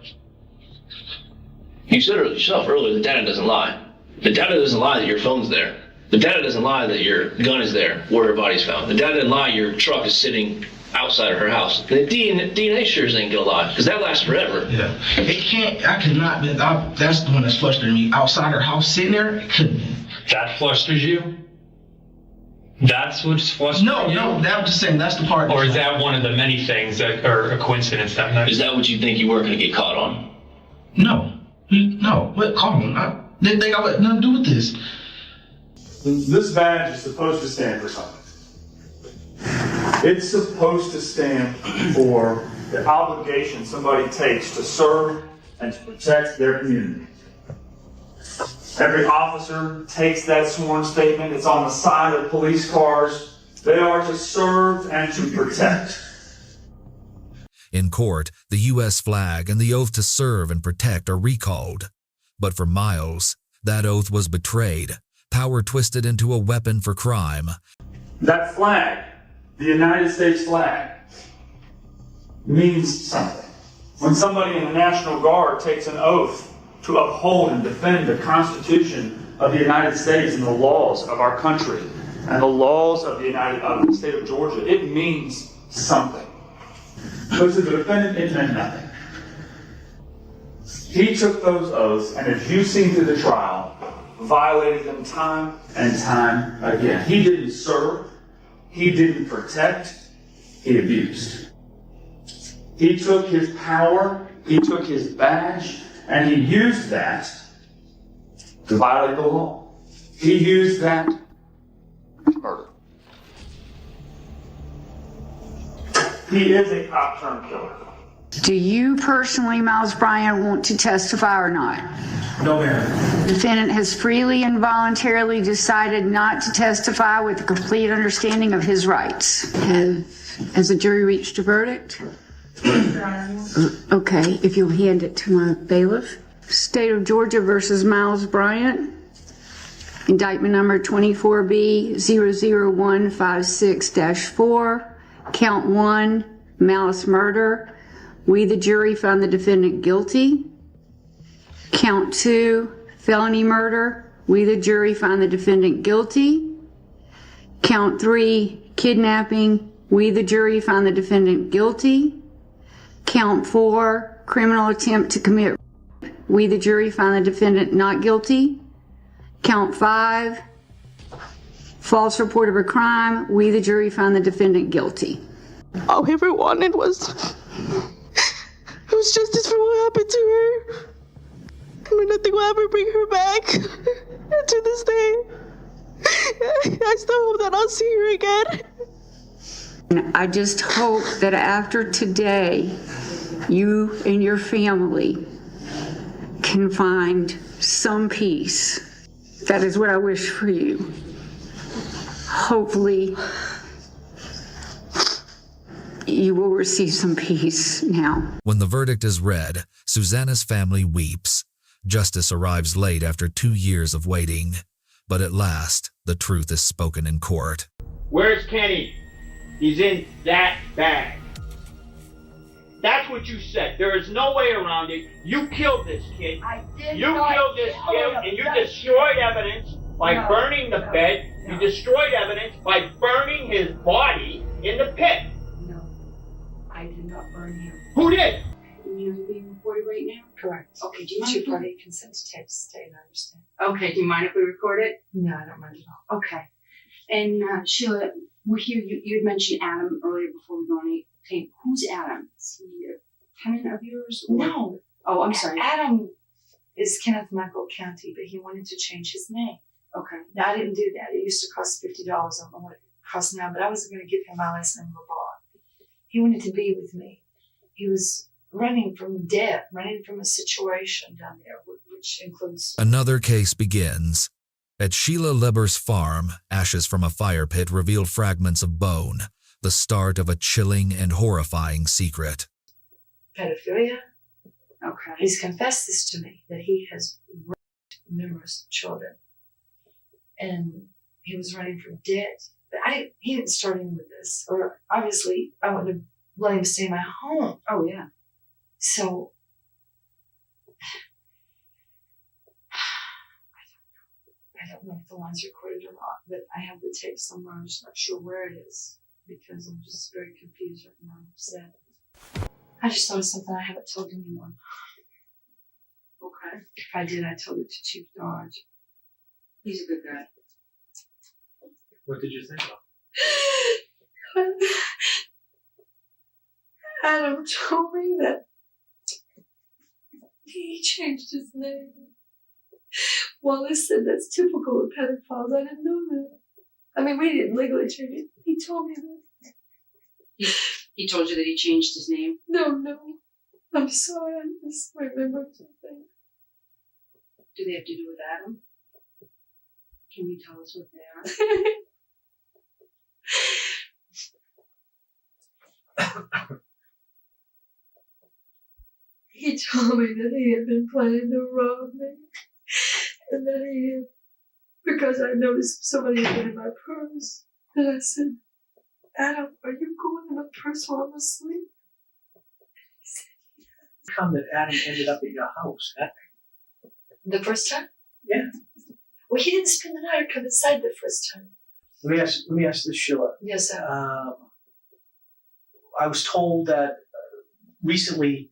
You said it yourself earlier, the data doesn't lie. The data doesn't lie that your phone's there. The data doesn't lie that your gun is there, where her body's found. The data doesn't lie your truck is sitting outside of her house. The DNA sure ain't gonna lie, because that lasts forever. Yeah. It can't, I could not be, that's the one that's frustrating me. Outside her house, sitting there, it couldn't be. That flusters you? That's what's frustrating you? No, that was just saying, that's the part. Or is that one of the many things that are a coincidence that night? Is that what you think you were gonna get caught on? No, what, call him. I didn't think I would have nothing to do with this. This badge is supposed to stand for something. It's supposed to stand for the obligation somebody takes to serve and to protect their community. Every officer takes that sworn statement. It's on the side of police cars. They are to serve and to protect. In court, the U.S. flag and the oath to serve and protect are recalled. But for Miles, that oath was betrayed, power twisted into a weapon for crime. That flag, the United States flag, means something. When somebody in the National Guard takes an oath to uphold and defend the Constitution of the United States and the laws of our country and the laws of the state of Georgia, it means something. But to the defendant, it meant nothing. He took those oaths, and as you've seen through the trial, violated them time and time again. He didn't serve. He didn't protect. He abused. He took his power, he took his badge, and he used that to violate the law. He used that to murder. He is a cop-turned killer. Do you personally, Miles Bryant, want to testify or not? No, ma'am. The defendant has freely and voluntarily decided not to testify with a complete understanding of his rights. Has the jury reached a verdict? Okay, if you'll hand it to my bailiff. State of Georgia versus Miles Bryant. Indictment number 24B00156-4. Count 1, malice murder. We, the jury, find the defendant guilty. Count 2, felony murder. We, the jury, find the defendant guilty. Count 3, kidnapping. We, the jury, find the defendant guilty. Count 4, criminal attempt to commit. We, the jury, find the defendant not guilty. Count 5, false report of a crime. We, the jury, find the defendant guilty. All we ever wanted was justice for what happened to her. I mean, nothing will ever bring her back to this day. I still hope that I'll see her again. I just hope that after today, you and your family can find some peace. That is what I wish for you. Hopefully, you will receive some peace now. When the verdict is read, Susanna's family weeps. Justice arrives late after 2 years of waiting. But at last, the truth is spoken in court. Where's Kenny? He's in that bag. That's what you said. There is no way around it. You killed this kid. I did. You killed this kid, and you destroyed evidence by burning the bed. You destroyed evidence by burning his body in the pit. I did not burn him. Who did? You're being recorded right now? Correct. Okay, do you mind if we consent to tape stay? I understand. Okay, do you mind if we record it? No, I don't mind at all. Okay. And Sheila, we're here. You had mentioned Adam earlier before we go on tape. Who's Adam? Is he a tenant of yours? Or? No. Oh, I'm sorry. Adam is Kenneth Michael County, but he wanted to change his name. Okay. Now, I didn't do that. It used to cost $50. I don't know what it costs now, but I wasn't going to give him my last name or bar. He wanted to be with me. He was running from debt, running from a situation down there, which includes... Another case begins. At Sheila Leber's farm, ashes from a fire pit revealed fragments of bone, the start of a chilling and horrifying secret. Pedophilia. Okay. He's confessed this to me, that he has raped numerous children. And he was running from debt. But he didn't start in with this. Or obviously, I wouldn't have let him stay in my home. Oh, yeah. So, I don't know if the line's recorded or not, but I have the tape somewhere. I'm just not sure where it is because I'm just very confused right now. I'm upset. I just thought of something I haven't told anyone. Okay. If I did, I told it to Chief Dodge. He's a good guy. What did you think of? Adam told me that he changed his name. Wallace said that's typical of pedophiles. I didn't know that. I mean, we didn't legally change it. He told me that. He told you that he changed his name? No. I'm sorry. I just remembered something. Do they have to do with Adam? Can you tell us what they are? He told me that he had been planning to rob me. And that he had, because I noticed somebody had been in my purse. And I said, Adam, are you going in my purse while I'm asleep? He said, yes. Come that Adam ended up at your house, huh? The first time? Yeah. Well, he didn't spend the night or come inside the first time. Let me ask this, Sheila. Yes, sir. I was told that recently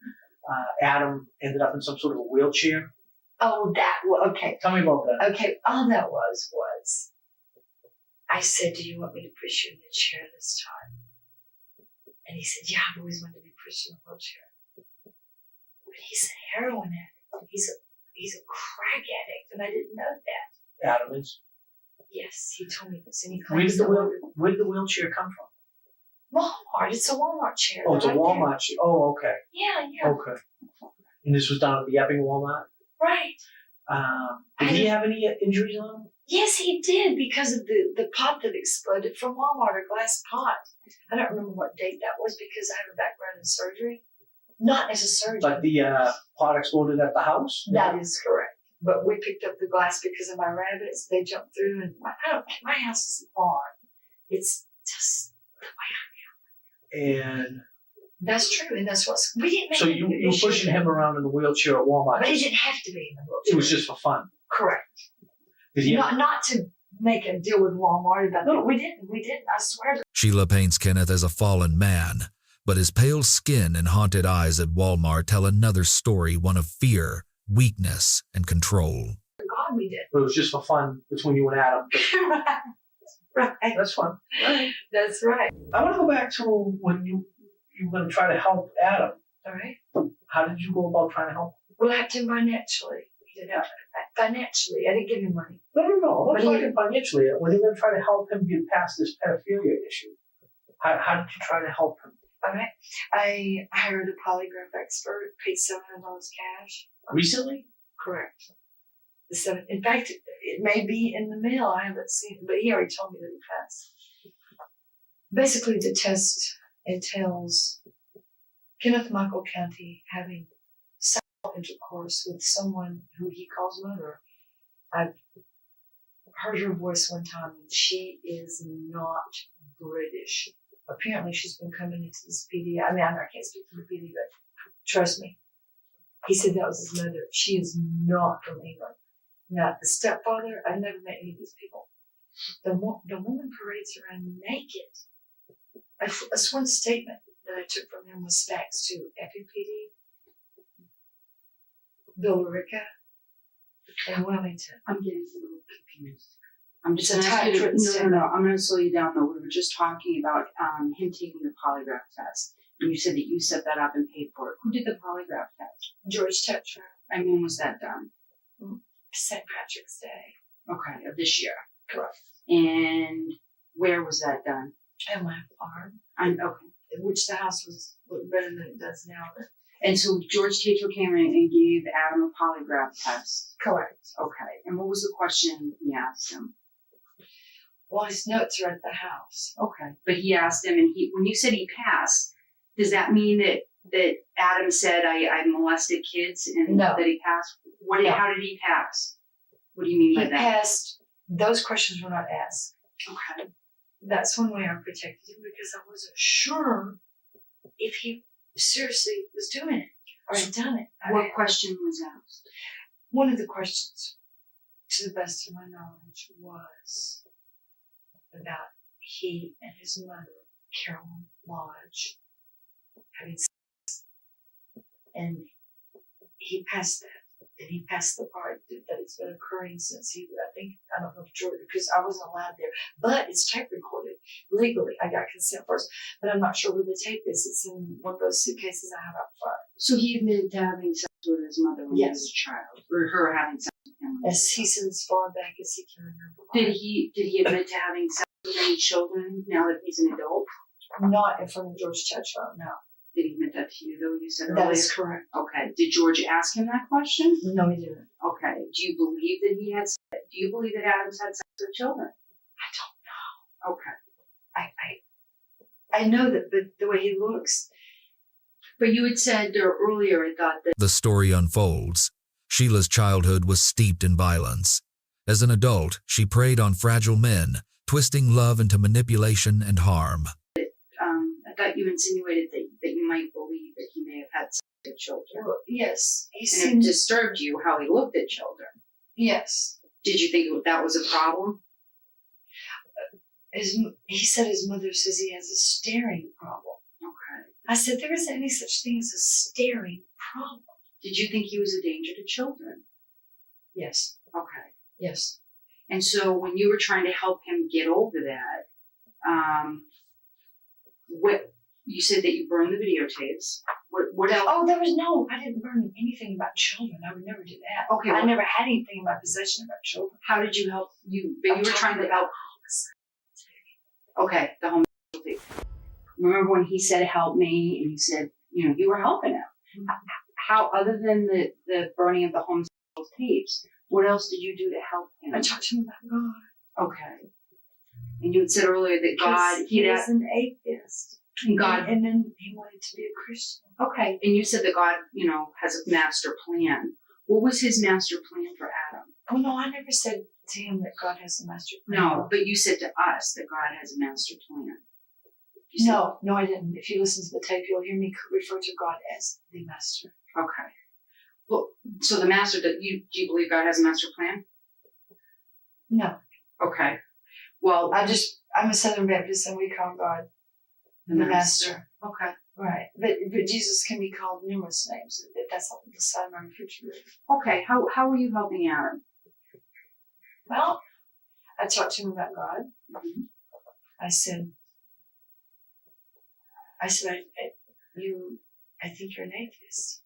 Adam ended up in some sort of a wheelchair. Oh, okay. Tell me about that. Okay, all that was I said, do you want me to push you in the chair this time? And he said, yeah, I've always wanted to be pushed in a wheelchair. But he's a heroin addict. He's a crack addict, and I didn't know that. Adam is? Yes, he told me this, and he Where claims did the wheelchair come from? Walmart. It's a Walmart chair. Oh, it's a right Walmart chair. Oh, okay. Yeah. Okay. And this was down at the Epping Walmart? Right. Did he have any injuries on him? Yes, he did, because of the pot that exploded from Walmart, a glass pot. I don't remember what date that was because I have a background in surgery. Not as a surgeon. But the pot exploded at the house? That is correct. But we picked up the glass because of my rabbits. They jumped through, and my house is a barn. It's just the way I am. And that's true, and that's what's we didn't make. So you were pushing him around in the wheelchair at Walmart. But he didn't have to be in the wheelchair. It was just for fun. Correct. Not to make a deal with Walmart about that. We didn't. I swear. Sheila paints Kenneth as a fallen man, but his pale skin and haunted eyes at Walmart tell another story, one of fear, weakness, and control. God, we did. But it was just for fun between you and Adam. Right. That's fun. Right. That's right. I want to go back to when you were going to try to help Adam. All right. How did you go about trying to help him? Well, I helped him financially. Financially, I didn't give him money. No. I'm not talking financially. When you were going to try to help him get past this pedophilia issue, how did you try to help him? All right. I hired a polygraph expert, paid $700 cash. Recently? Correct. In fact, it may be in the mail. I haven't seen it, but he already told me that he passed. Basically, the test entails Kenneth Michael County having sexual intercourse with someone who he calls mother. I've heard her voice one time, and she is not British. Apparently, she's been coming into this PD. I can't speak for the PD, but trust me. He said that was his mother. She is not from England. Now, the stepfather, I've never met any of these people. The woman parades around naked. A sworn statement that I took from him was faxed to FPD, Billerica, and Wilmington. I'm getting a little confused. I'm just going to ask you to, no. I'm going to slow you down though. We were just talking about him taking the polygraph test. And you said that you set that up and paid for it. Who did the polygraph test? George Tetra. And when was that done? St. Patrick's Day. Okay, of this year. Correct. And where was that done? At my farm. Okay. Which the house was better than it does now. And so George Tatro came in and gave Adam a polygraph test. Correct. Okay. And what was the question he asked him? Well, his notes are at the house. Okay. But he asked him, and when you said he passed, does that mean that Adam said I molested kids and No. that he passed? No. How did he pass? What do you mean by He that? passed. Those questions were not asked. Okay. That's one way I protected him because I wasn't sure if he seriously was doing it or had done it. What question was asked? One of the questions, to the best of my knowledge, was about he and his mother, Carolyn Lodge, having sex. And he passed that. And he passed the part that it's been occurring since I don't know if Georgia, because I wasn't allowed there. But it's tape recorded legally. I got consent first, but I'm not sure where the tape is. It's in one of those suitcases I have out front. So he admitted to having sex with his mother when he was a child, or her having sex with him. As he said, as far back as he can remember. Did he admit to having sex with any children now that he's an adult? Not in front of George Tetro, no. Did he admit that to you, though? You said earlier? That is correct. Okay. Did George ask him that question? No, he didn't. Okay. Do you believe that he had? Do you believe that Adams had sex with children? I don't know. Okay. I know that, but the way he looks. But you had said earlier, I thought that The story unfolds. Sheila's childhood was steeped in violence. As an adult, she preyed on fragile men, twisting love into manipulation and harm. I thought you insinuated that you might believe that he may have had sex with children. Well, yes. And it disturbed you how he looked at children. Yes. Did you think that was a problem? He said his mother says he has a staring problem. Okay. I said there isn't any such thing as a staring problem. Did you think he was a danger to children? Yes. Okay. Yes. And so when you were trying to help him get over that, what you said that you burned the videotapes. What else? Oh, I didn't burn anything about children. I would never do that. Okay. I never had anything in my possession about children. How did you help you? But you were trying to help. Okay, the home tape. Remember when he said help me, and you said you were helping him. Mm-hmm. How, other than the burning of the home tapes, what else did you do to help him? I talked to him about God. Okay. And you had said earlier that God, he was an atheist. And God, and then he wanted to be a Christian. Okay. And you said that God, has a master plan. What was his master plan for Adam? Oh no, I never said to him that God has a master plan. No, but you said to us that God has a master plan. No, I didn't. If you listen to the tape, you'll hear me refer to God as the master. Okay. Well, so the master, do you believe God has a master plan? No. Okay. Well, I'm a Southern Baptist, and we call God the master. Okay. Right. But Jesus can be called numerous names. That's not the side of my refrigerator. Okay. How are you helping Adam? Well, I talked to him about God. Mm-hmm. I said, I think you're an atheist.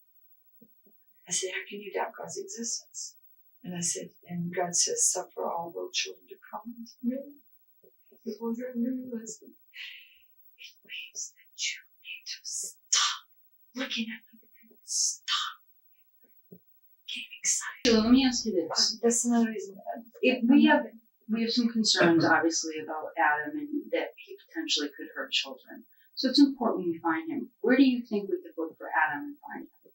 I said, how can you doubt God's existence? And I said, and God says, suffer all little children to come unto me. Before they're new, listen. It means that you need to stop looking at them and stop getting excited. So let me ask you this. That's another reason. We have some concerns, obviously, about Adam and that he potentially could hurt children. So it's important we find him. Where do you think we could look for Adam and find him?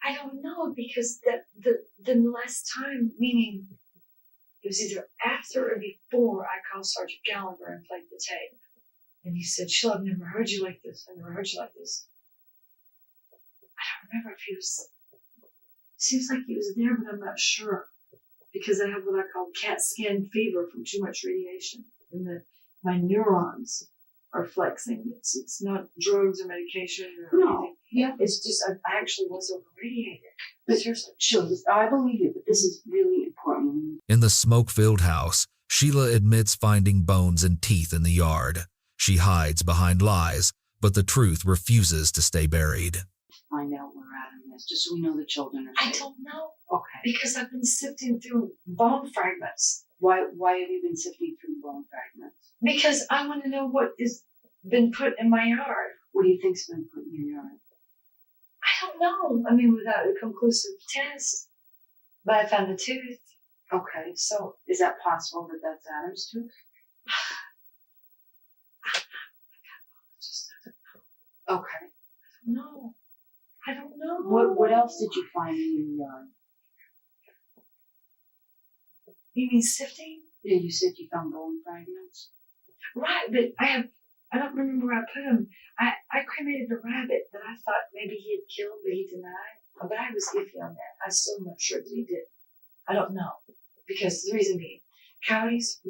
I don't know, because the last time, meaning it was either after or before I called Sergeant Gallagher and played the tape. And he said, Sheila, I've never heard you like this. I've never heard you like this. I don't remember if he was, seems like he was there, but I'm not sure. Because I have what I call CAT scan fever from too much radiation. And my neurons are flexing. It's not drugs or medication or anything. Yeah. It's just, I actually was over-radiated. But seriously, Sheila, I believe you, but this is really important. In the smoke-filled house, Sheila admits finding bones and teeth in the yard. She hides behind lies, but the truth refuses to stay buried. Find out where Adam is, just so we know the children are safe. I don't know. Okay. Because I've been sifting through bone fragments. Why have you been sifting through bone fragments? Because I want to know what has been put in my yard. What do you think's been put in your yard? I don't know. I mean, without a conclusive test. But I found a tooth. Okay, so is that possible that that's Adam's tooth? Okay. No, I don't know. What else did you find in the yard? You mean sifting? Yeah, you said you found bone fragments. Right, but I don't remember where I put them. I cremated a rabbit that I thought maybe he had killed, but he denied. But I was iffy on that. I'm still not sure that he did. I don't know. Because the reason being, coyotes,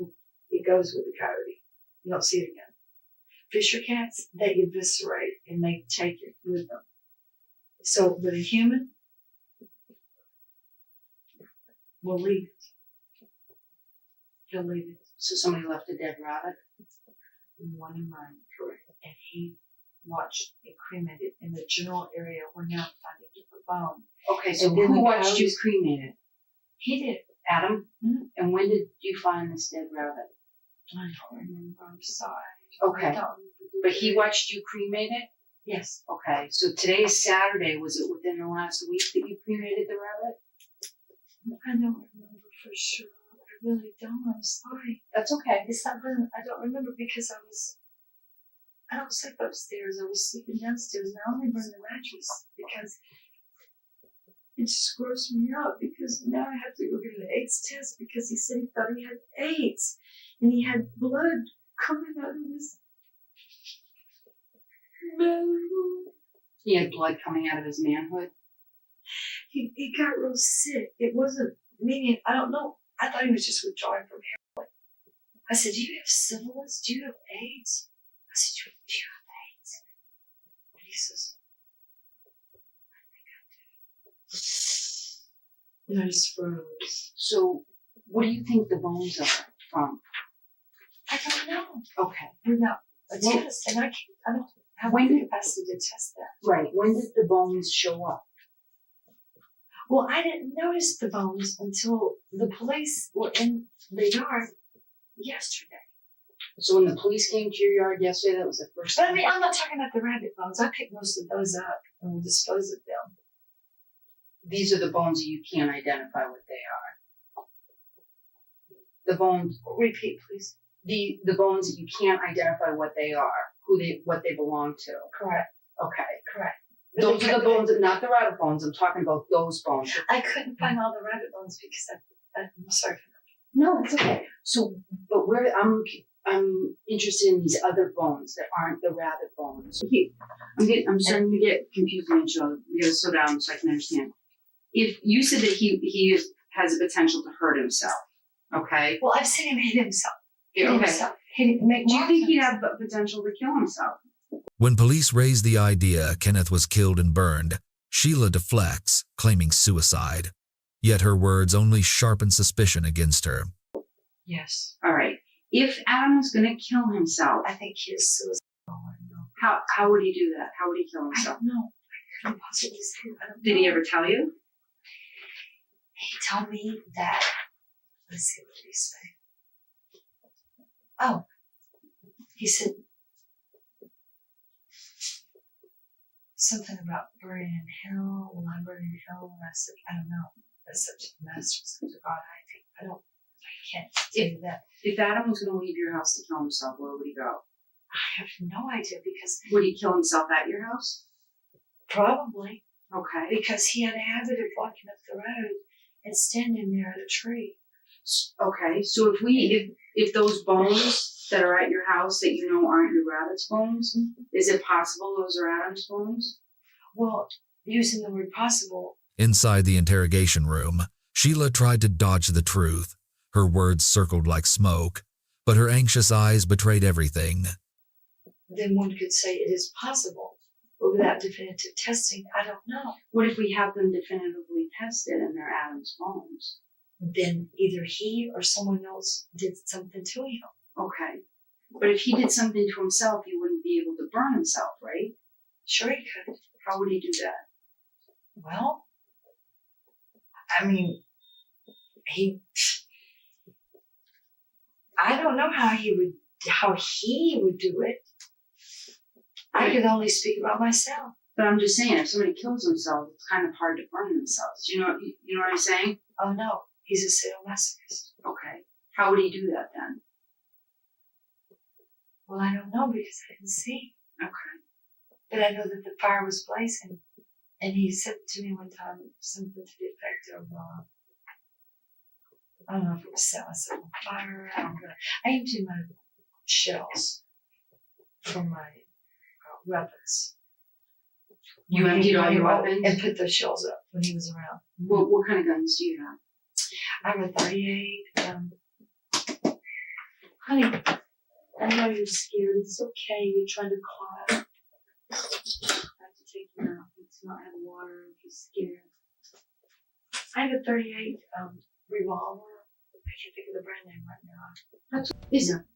it goes with the coyote. You don't see it again. Fisher cats, they eviscerate and they take it with them. So with a human, we'll leave it. He'll leave it. So somebody left a dead rabbit? One in mine, correct. And he watched it cremated in the general area where now I'm finding different bone. Okay, so who watched you cremate it? He did. Adam? Mm-hmm. And when did you find this dead rabbit? I don't remember. I'm sorry. Okay. But he watched you cremate it? Yes. Okay. So today is Saturday. Was it within the last week that you cremated the rabbit? I don't remember for sure. I really don't. I'm sorry. That's okay. It's not really, I don't remember because I don't sleep upstairs. I was sleeping downstairs and I only burned the mattress because it just grossed me out because now I have to go get an AIDS test because he said he thought he had AIDS and he had blood coming out of his manhood. He had blood coming out of his manhood? He got real sick. It wasn't meaning, I don't know. I thought he was just withdrawing from heroin. I said, do you have syphilis? Do you have AIDS? I said, do you have AIDS? And he says, and I just froze. So, what do you think the bones are from? I don't know. Okay. Without a test, and I don't have the capacity to test that. Right. When did the bones show up? Well, I didn't notice the bones until the police were in the yard yesterday. So when the police came to your yard yesterday, that was the first time? But I mean, I'm not talking about the rabbit bones. I picked most of those up and will dispose of them. These are the bones that you can't identify what they are. The bones. Repeat, please. The bones that you can't identify what they are, what they belong to. Correct. Okay. Correct. Those are the bones, not the rabbit bones. I'm talking about those bones. I couldn't find all the rabbit bones because I'm sorry for that. No, it's okay. So, but I'm interested in these other bones that aren't the rabbit bones. I'm starting to get confused, Angela. We gotta slow down so I can understand. If you said that he has a potential to hurt himself, okay? Well, I've seen him hit himself. Do you think he'd have the potential to kill himself? When police raised the idea Kenneth was killed and burned, Sheila deflects, claiming suicide. Yet her words only sharpen suspicion against her. Yes. All right. If Adam was going to kill himself, I think he is suicidal. How would he do that? How would he kill himself? I don't know. I couldn't possibly say. I don't know. Did he ever tell you? He told me that. Let's see what did he say. Oh, he said something about burning in hell. Will I burn in hell? And I said, I don't know. That's such a mess. Such a God. I can't tell you that. If Adam was going to leave your house to kill himself, where would he go? I have no idea because. Would he kill himself at your house? Probably. Okay. Because he had a habit of walking up the road and standing there at a tree. Okay. So if those bones that are at your house that you know aren't your rabbit's bones, is it possible those are Adam's bones? Well, using the word possible. Inside the interrogation room, Sheila tried to dodge the truth. Her words circled like smoke, but her anxious eyes betrayed everything. Then one could say it is possible, but without definitive testing, I don't know. What if we have them definitively tested and they're Adam's bones? Then either he or someone else did something to him. Okay. But if he did something to himself, he wouldn't be able to burn himself, right? Sure he could. How would he do that? Well, I mean, I don't know how he would do it. I could only speak about myself. But I'm just saying, if somebody kills themselves, it's kind of hard to burn themselves. You know what I'm saying? Oh no, he's a sadomasochist. Okay. How would he do that then? Well, I don't know because I didn't see. Okay. But I know that the fire was blazing. And he said to me one time something to the effect of, I don't know if it was set myself on fire. I emptied my shells from my weapons. You emptied all your weapons? And put those shells up when he was around. What kind of guns do you have? I have a 38. Honey, I know you're scared. It's okay. You're trying to climb. I have to take you out. It's not have water. If you're scared. I have a 38 revolver. I can't think of the brand name right now.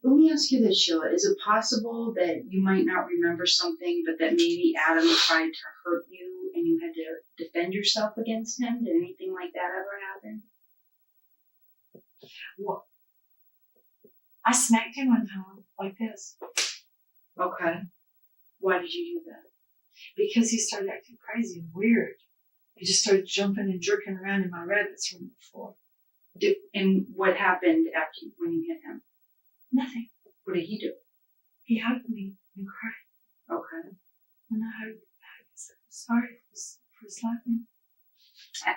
Let me ask you this, Sheila. Is it possible that you might not remember something, but that maybe Adam tried to hurt you and you had to defend yourself against him? Did anything like that ever happen? Well, I smacked him one time like this. Okay. Why did you do that? Because he started acting crazy and weird. He just started jumping and jerking around in my rabbits from the floor. And what happened when you hit him? Nothing. What did he do? He hugged me and cried. Okay. And I said, I'm sorry for slapping.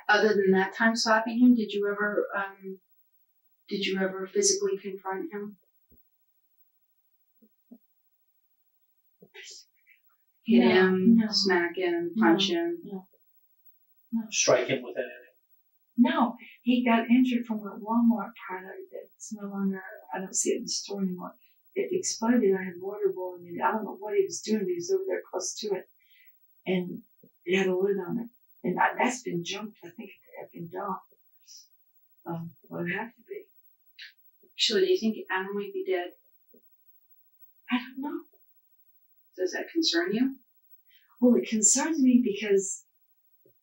Other than that time slapping him, did you ever physically confront him? Hit him, no. Smack him, punch him? No. Strike him with anything? No, he got injured from a Walmart product that's no longer, I don't see it in the store anymore. It exploded. I had water boiling in it. I don't know what he was doing, but he was over there close to it. And it had a lid on it. And that's been jumped, I think, at the effing dump. Well, it have to be. Sheila, do you think Adam might be dead? I don't know. Does that concern you? Well, it concerns me because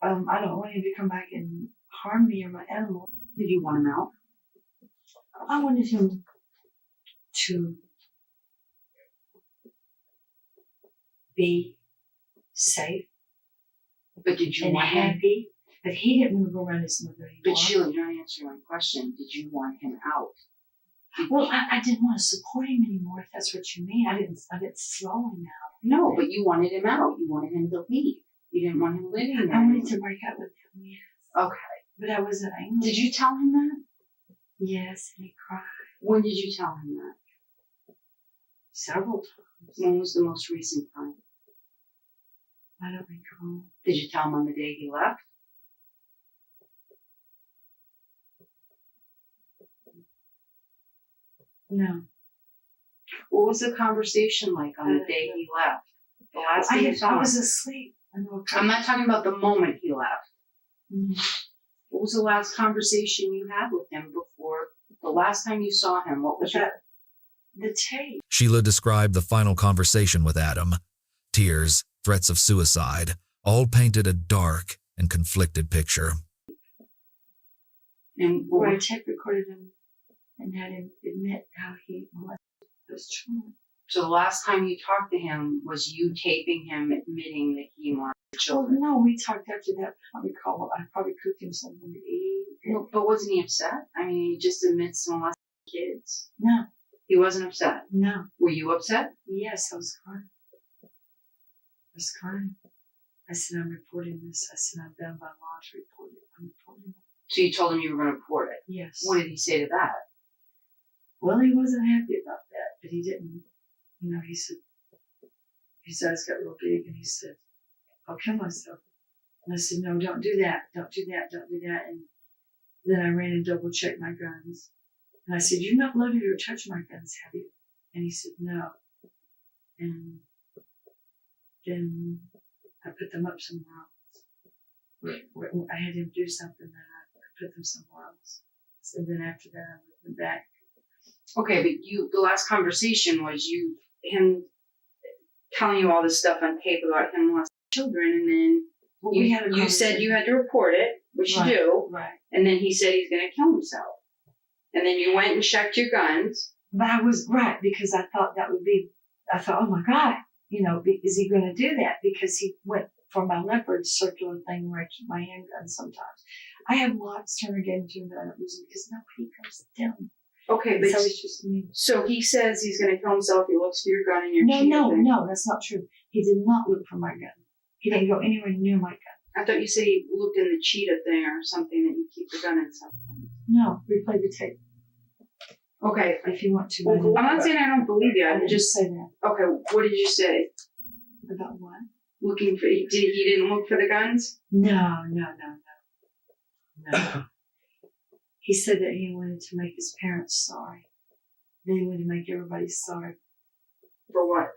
I don't want him to come back and harm me or my animal. Did you want him out? I wanted him to be safe. But did you and want him happy? But he didn't move around his mother anymore. But Sheila, you're not answering my question. Did you want him out? Well, I didn't want to support him anymore, if that's what you mean. I didn't slow him out. No, but you wanted him out. You wanted him to leave. You didn't want him living there. I wanted to break up with him, yes. Okay. But I wasn't angry. Did you tell him that? Yes, and he cried. When did you tell him that? Several times. When was the most recent time? I don't recall. Did you tell him on the day he left? No. What was the conversation like on the day he left? The last day you saw him? I was asleep. I'm not talking about the moment he left. Mm-hmm. What was the last conversation you had with him before the last time you saw him? What was the tape? Sheila described the final conversation with Adam. Tears, threats of suicide, all painted a dark and conflicted picture. And where I tape recorded him and had him admit how he molested those children. So the last time you talked to him was you taping him admitting that he molested children? Well, no, we talked after that. I recall. I probably cooked him something to eat. No, but wasn't he upset? I mean, he just admits to molesting kids. No. He wasn't upset? No. Were you upset? Yes, I was crying. I was crying. I said, I'm reporting this. I said, I'm bound by law to report it. I'm reporting it. So you told him you were going to report it? Yes. What did he say to that? Well, he wasn't happy about that, but he didn't. You know, he said, his eyes got real big, and he said, I'll kill myself. And I said, no, don't do that. Don't do that. Don't do that. And then I ran and double checked my guns. And I said, you've not loaded or touched my guns, have you? And he said, no. And then I put them up somewhere else. I had him do something that I could put them somewhere else. So then after that, I moved them back. Okay, but the last conversation was him telling you all this stuff on tape about him molesting children, and then you said you had to report it, which you do, right? And then he said he's going to kill himself, and then you went and checked your guns. But I was right because I thought that would be. I thought, oh my God, you know, is he going to do that? Because he went for my leopard circular thing where I keep my handgun sometimes. I have lots turned into that I don't use because nobody comes down. Okay, but So it's just me. so he says he's going to kill himself. He looks for your gun and your No, that's not true. He did not look for my gun. He didn't go anywhere near my gun. I thought you said he looked in the cheetah thing or something that you keep the gun in something. No, we played the tape. Okay, if you want to. Well, I'm not saying I don't believe you. I I'm didn't just say that. okay. What did you say? About what? Looking for he didn't look for the guns? No. He said that he wanted to make his parents sorry. Then he wanted to make everybody sorry. For what?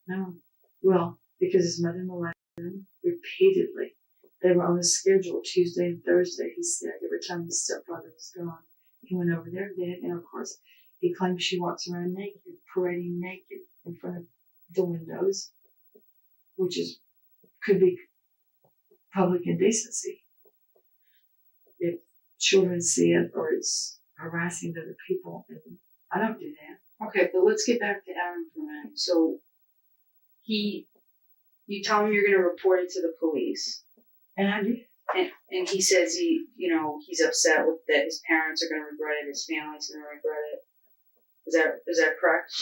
No. Well, because his mother molested him repeatedly. They were on a schedule Tuesday and Thursday, he said, every time his stepfather was gone. He went over there then, and of course, he claims she walks around naked, parading naked in front of the windows, which could be public indecency. If children see it or it's harassing other people, and I don't do that. Okay, but let's get back to Adam for a minute. So you tell him you're going to report it to the police. And I did. And he says he's upset with that his parents are going to regret it, his family's going to regret it. Is that correct?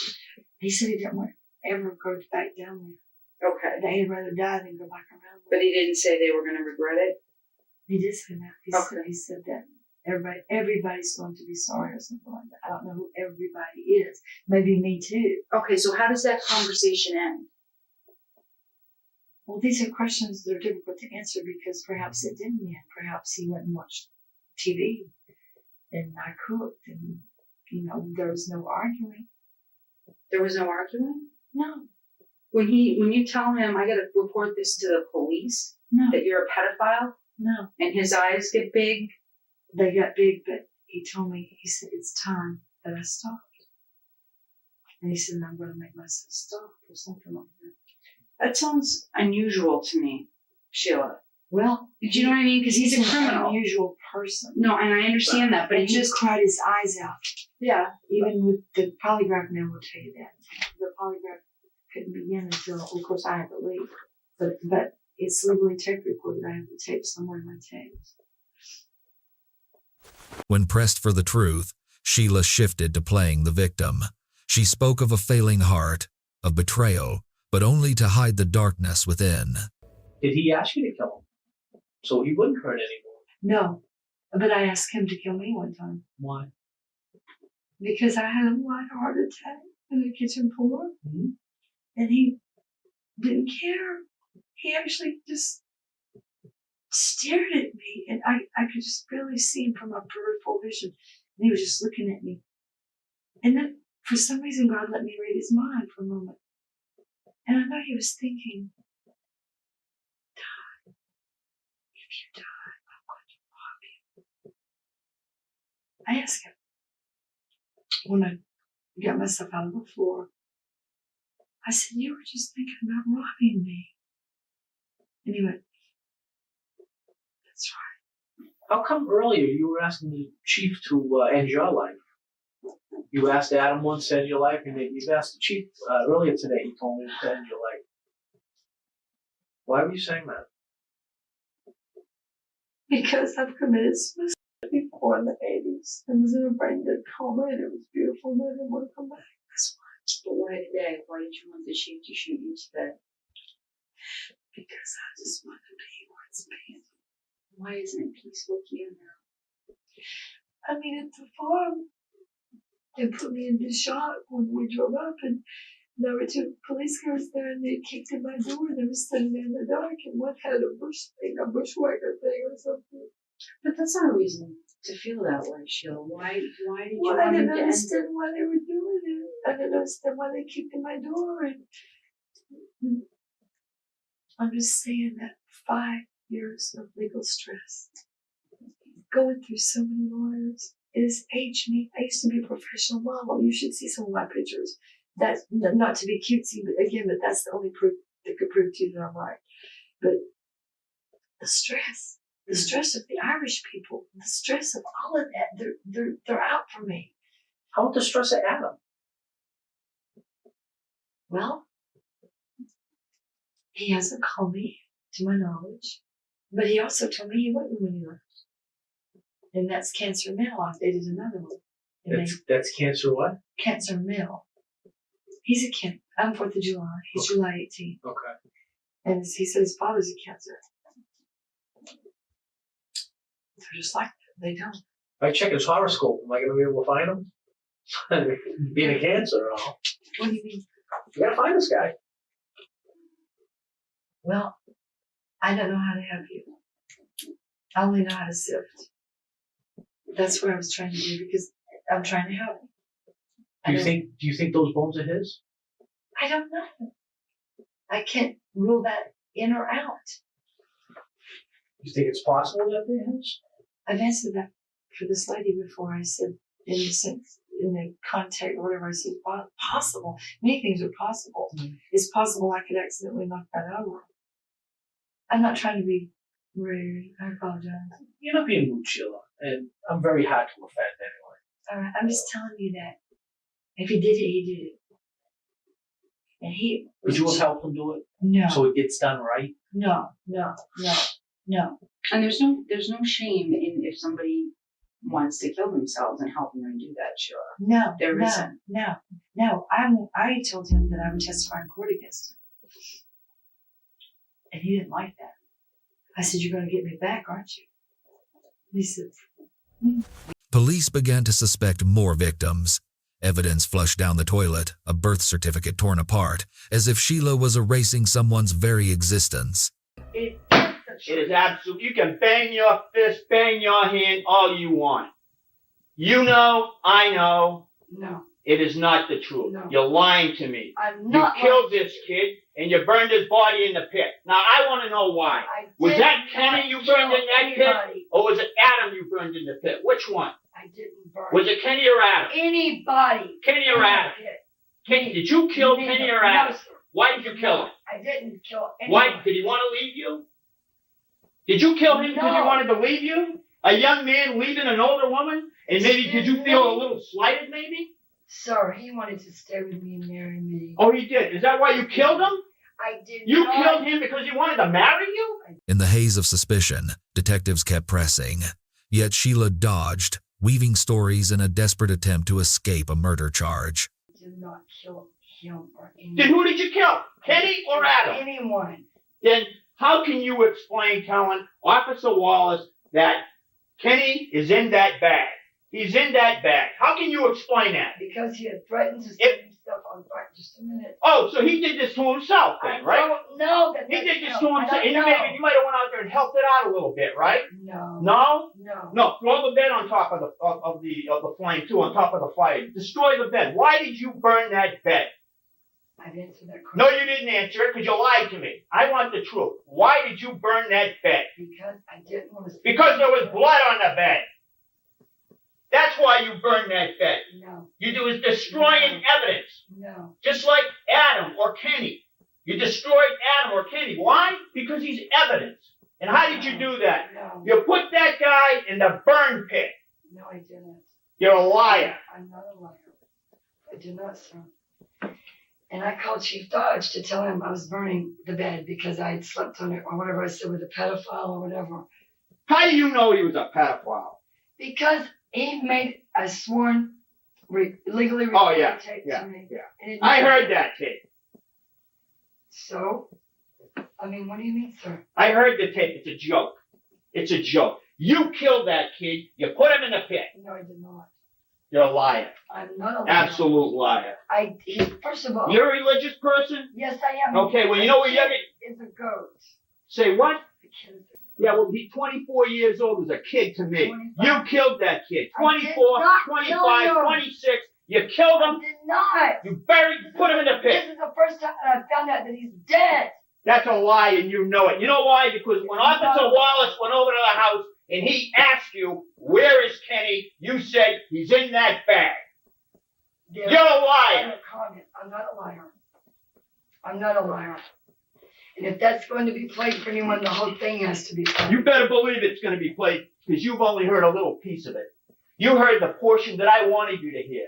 He said he didn't want to ever go back down there. Okay. That he'd rather die than go back around there. But he didn't say they were going to regret it? He did say that. He said that everybody's going to be sorry or something like that. I don't know who everybody is. Maybe me too. Okay, so how does that conversation end? Well, these are questions that are difficult to answer because perhaps it didn't end. Perhaps he went and watched TV and I cooked and, there was no arguing. There was no arguing? No. When you tell him, I got to report this to the police, that you're a pedophile? No. And his eyes get big? They got big, but he said, it's time that I stopped. And he said, I'm going to make myself stop or something like that. That sounds unusual to me, Sheila. Well, do you know what I mean? Because he's a criminal. An unusual person. No, and I understand that, but he just cried his eyes out. Yeah. Even with the polygraph man will tell you that. The polygraph couldn't begin until, of course, I had to leave. But it's legally tape recorded. I have the tape somewhere in my tapes. When pressed for the truth, Sheila shifted to playing the victim. She spoke of a failing heart, of betrayal, but only to hide the darkness within. Did he ask you to kill him? So he wouldn't hurt anyone? No, but I asked him to kill me one time. Why? Because I had a light heart attack in the kitchen floor, mm-hmm. and he didn't care. He actually just stared at me, and I could just barely see him from my peripheral vision, and he was just looking at me. And then, for some reason, God let me read his mind for a moment. And I know he was thinking, die. If you die, I'm going to rob you. I asked him, when I got myself out of the floor, I said, you were just thinking about robbing me. And he went, that's right. How come earlier you were asking the chief to end your life? You asked Adam once to end your life, and you've asked the chief earlier today. He told me to end your life. Why were you saying that? Because I've committed suicide before in the 80s. I was in a brain dead coma, and it was beautiful, and I didn't want to come back. That's why. But why today? Why did you want the chief to shoot you today? Because I just want to be where it's peaceful. Why isn't it peaceful here now? I mean, at the farm, they put me in the shock when we drove up, and there were two police cars there, and they kicked in my door, and they were standing there in the dark, and one had a bushwhacker thing or something. But that's not a reason to feel that way, Sheila. Why did you want them to end I didn't understand why they were doing it. I didn't understand why they kicked in my door, and I'm just saying that 5 years of legal stress, going through so many lawyers, it has aged me. I used to be a professional model. You should see some of my pictures. That's not to be cutesy, but that's the only proof that could prove to you that I'm right. But the stress of the Irish people, the stress of all of that, they're out for me. How about the stress of Adam? Well, he hasn't called me to my knowledge. But he also told me he wouldn't when he left. And that's Cancer Male. I dated another one. And That's cancer what? Cancer Male. He's a Cancer. I'm 4th of July. He's July 18th. Okay. And he said his father's a Cancer. They're just like that. They don't. I check his horoscope. Am I going to be able to find him? Being a Cancer, all. What do you mean? You got to find this guy. Well, I don't know how to help you. I only know how to sift. That's what I was trying to do because I'm trying to help him. Do you think those bones are his? I don't know. I can't rule that in or out. You think it's possible that they're his? I've answered that for this lady before. I said, in the sense, in the context, or whatever, I said, possible. Many things are possible. Mm-hmm. It's possible I could accidentally knock that over. I'm not trying to be rude. I apologize. You're not being rude, Sheila. And I'm very hard to offend anyway. All right, I'm just telling you that. If he did it, he did it. And he... Would you have helped him do it? No. So it gets done right? No. And there's no shame in if somebody wants to kill themselves and helping them do that, Sheila. No. There isn't. No. I told him that I would testify in court against him. And he didn't like that. I said, you're going to get me back, aren't you? And he said... Police began to suspect more victims. Evidence flushed down the toilet, a birth certificate torn apart, as if Sheila was erasing someone's very existence. It is absolute. You can bang your fist, bang your hand, all you want. You know, I know. No. It is not the truth. No. You're lying to me. I'm not. You killed this kid and you burned his body in the pit. Now I want to know why. Was that Kenny you burned in that pit, or was it Adam you burned in the pit? Which one? I didn't burn. Was it Kenny or Adam? Anybody. Kenny or Adam? Kenny, did you kill Kenny or Adam? No, sir. Why did you kill him? I didn't kill anyone. Why? Did he want to leave you? Did you kill him because he wanted to leave you? A young man leaving an older woman? And maybe did you feel a little slighted maybe? Sir, he wanted to stay with me and marry me. Oh, he did. Is that why you killed him? I did You not. killed him because he wanted to marry you? In the haze of suspicion, detectives kept pressing. Yet Sheila dodged, weaving stories in a desperate attempt to escape a murder charge. I did not kill him or anyone. Then who did you kill? Kenny or Adam? Anyone. Then how can you explain telling Officer Wallace that Kenny is in that bag? He's in that bag. How can you explain that? Because he had threatened to set himself on fire. Just a minute. Oh, so he did this to himself then, right? I don't know that. He did this to himself. And you might have went out there and helped it out a little bit, right? No. No? No. No. Throw the bed on top of the flame too, on top of the fire. Destroy the bed. Why did you burn that bed? I've answered that question. No, you didn't answer it because you lied to me. I want the truth. Why did you burn that bed? Because I didn't want to. Because there was blood on the bed. That's why you burned that bed. No. You do is destroying evidence. No. Just like Adam or Kenny. You destroyed Adam or Kenny. Why? Because he's evidence. And how did you do that? No. You put that guy in the burn pit. No, I didn't. You're a liar. I'm not a liar. I did not, sir. And I called Chief Dodge to tell him I was burning the bed because I had slept on it or whatever I said with a pedophile or whatever. How do you know he was a pedophile? Because he made a sworn, legally recorded tape to me. Yeah. I heard that tape. So? I mean, what do you mean, sir? I heard the tape. It's a joke. It's a joke. You killed that kid. You put him in the pit. No, I did not. You're a liar. I'm not a liar. Absolute liar. First of all. You're a religious person? Yes, I am. Okay, well, you know what you're It's a goat. Say what? Yeah, well, he's 24 years old as a kid to me. 25. You killed that kid. 24, 25, 26. You killed him. I did not. You put him in the pit. This is the first time I found out that he's dead. That's a lie, and you know it. You know why? Because when Officer Wallace went over to the house and he asked you, where is Kenny? You said, he's in that bag. You're a liar. I'm not a liar. I'm not a liar. And if that's going to be played for anyone, the whole thing has to be played. You better believe it's going to be played because you've only heard a little piece of it. You heard the portion that I wanted you to hear.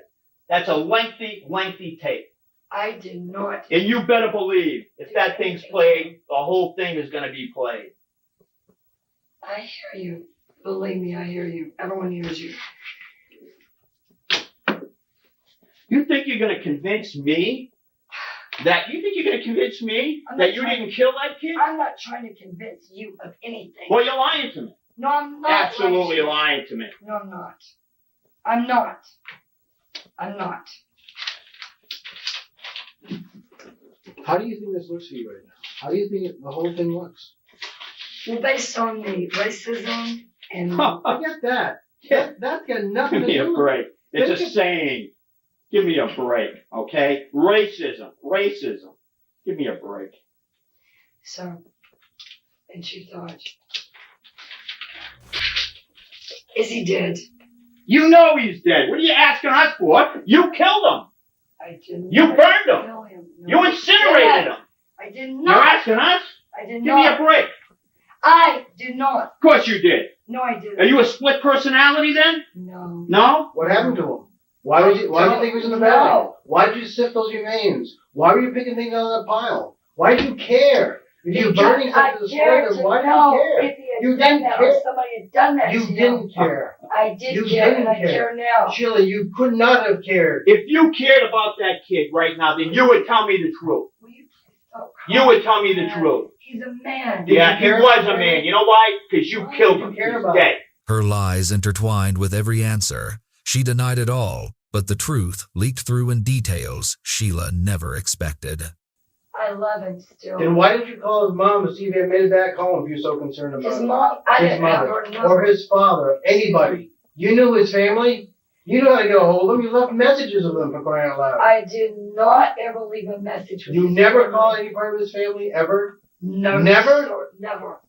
That's a lengthy, lengthy tape. I did not. And you better believe, if that thing's played, the whole thing is going to be played. I hear you. Believe me, I hear you. Everyone hears you. You think you're going to convince me that you didn't kill that kid? I'm not trying to convince you of anything. Well, you're lying to me. No, I'm not. Absolutely lying to me. No, I'm not. I'm not. I'm not. How do you think this looks to you right now? How do you think the whole thing looks? Well, based on the racism and... Forget that. That's got nothing Give to me a do with break. it. It's a saying. Give me a break, okay? Racism. Give me a break. So, and Chief Dodge. Is he dead? You know he's dead. What are you asking us for? You killed him. I didn't. You burned him. Kill him. No. You incinerated him. I did not. You're asking us? I did Give not. me a break. I did not. Of course you did. No, I didn't. Are you a split personality then? No. No? What happened to him? Why did you think he was in the bag? No. Why did you sift those remains? Why were you picking things out of that pile? Why did you care? If you're burning something to destroy them, why did you care? If he had You done didn't that, care. or somebody had done that You to didn't him. care. I did You care, didn't and I care now. Sheila, you could not have cared. If you cared about that kid right now, then you would tell me the truth. You would tell me the truth. He's a man. Yeah, he was a man. You know why? Because you killed him. He's dead. Her lies intertwined with every answer. She denied it all, but the truth leaked through in details Sheila never expected. I love him still. Then why did you call his mom to see if he had made it back home if you're so concerned about His it? mom, I His didn't have mother. her number. Or his father, anybody. You knew his family. You knew how to get a hold of them. You left messages with them for crying out loud. I did not ever leave a message with You his never family. called any part of his family ever? No. Never? Sir, never.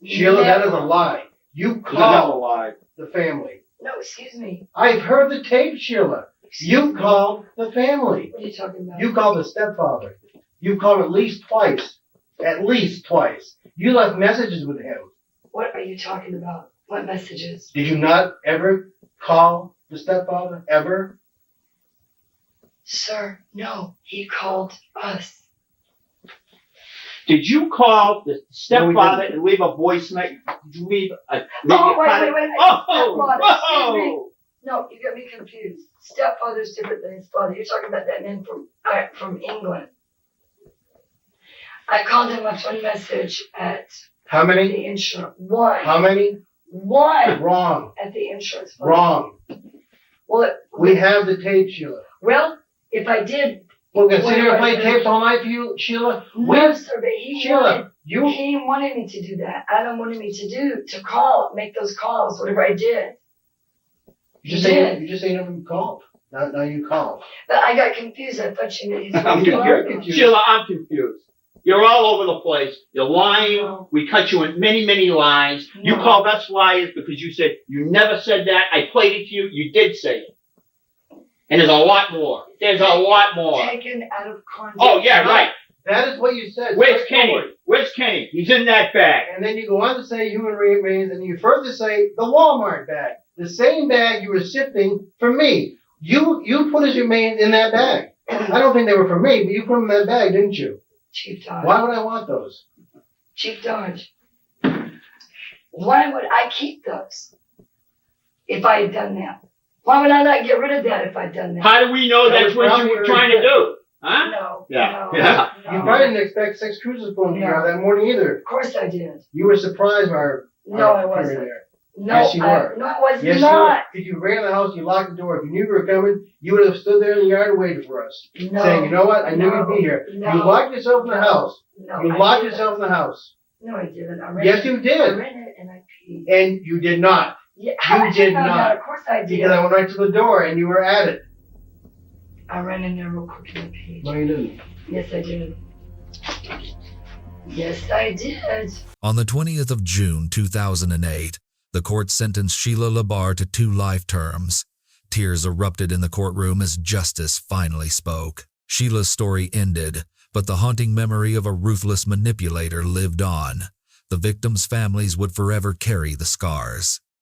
Sheila, that is a Never. lie. You Never called lied. the family. No, excuse me. I've heard the tape, Sheila. You called the family. What are you talking about? You called the stepfather. You called at least twice. At least twice. You left messages with him. What are you talking about? What messages? Did you not ever call the stepfather? Ever? Sir, no. He called us. Did you call the stepfather didn't. and leave a voicemail? Did you leave a... Oh, wait. Oh, Stepfather, excuse me. whoa! No, you got me confused. Stepfather's different than his father. You're talking about that man from England. I called him left one message at How many? the insurance. One. How many? One. Wrong. At the insurance. fund. Wrong. Well, We have the tape, Sheila. well, if I did. We're going to sit Wait, here and wait, play wait. tapes all night for you, Sheila? No, sir, but he Sheila, wanted me to do that. Adam wanted me to call, make those calls, whatever I did. You just say you never called. Now you called. But I got confused. I thought you meant I'm confused. Sheila, I'm confused. You're all over the place. You're lying. We cut you in many, many lies. You No. called us liars because you said you never said that. I played it to you. You did say it. And there's a lot more. There's a lot more. Taken out of context. Oh, yeah, right. That is what you said. Where's Start Kenny? forward. Where's Kenny? He's in that bag. And then you go on to say human remains, and you further say the Walmart bag. The same bag you were sifting for me. You put his remains in that bag. I don't think they were for me, but you put them in that bag, didn't you? Chief Dodge. Why would I want those? Chief Dodge. Why would I keep those if I had done that? Why would I not get rid of that if I'd done that? How do we know That that's was what you probably were trying to do? Huh? No. Yeah. No, Yeah. no. You probably didn't expect 6 cruises pulling you out that morning either. Of course I did. You were surprised by our No, I period wasn't. there. No, Yes, you were. No, I was Yes, not. you were. If you ran in the house, you locked the door. If you knew we were coming, you would have stood there in the yard and waited for us. No. Saying, you know what? I knew No. you'd be here. No. You locked yourself in the house. No, You I locked didn't. yourself in the house. No, I didn't. I ran Yes, it. you did. I ran it and I peed. And you did not. Yeah, You did not. Of course I did. Because I went right to the door and you were at it. I ran in there real quick and I peed. No, you didn't. Yes, I did. Yes, I did. On the 20th of June 2008, the court sentenced Sheila Labar to 2 life terms. Tears erupted in the courtroom as justice finally spoke. Sheila's story ended, but the haunting memory of a ruthless manipulator lived on. The victims' families would forever carry the scars.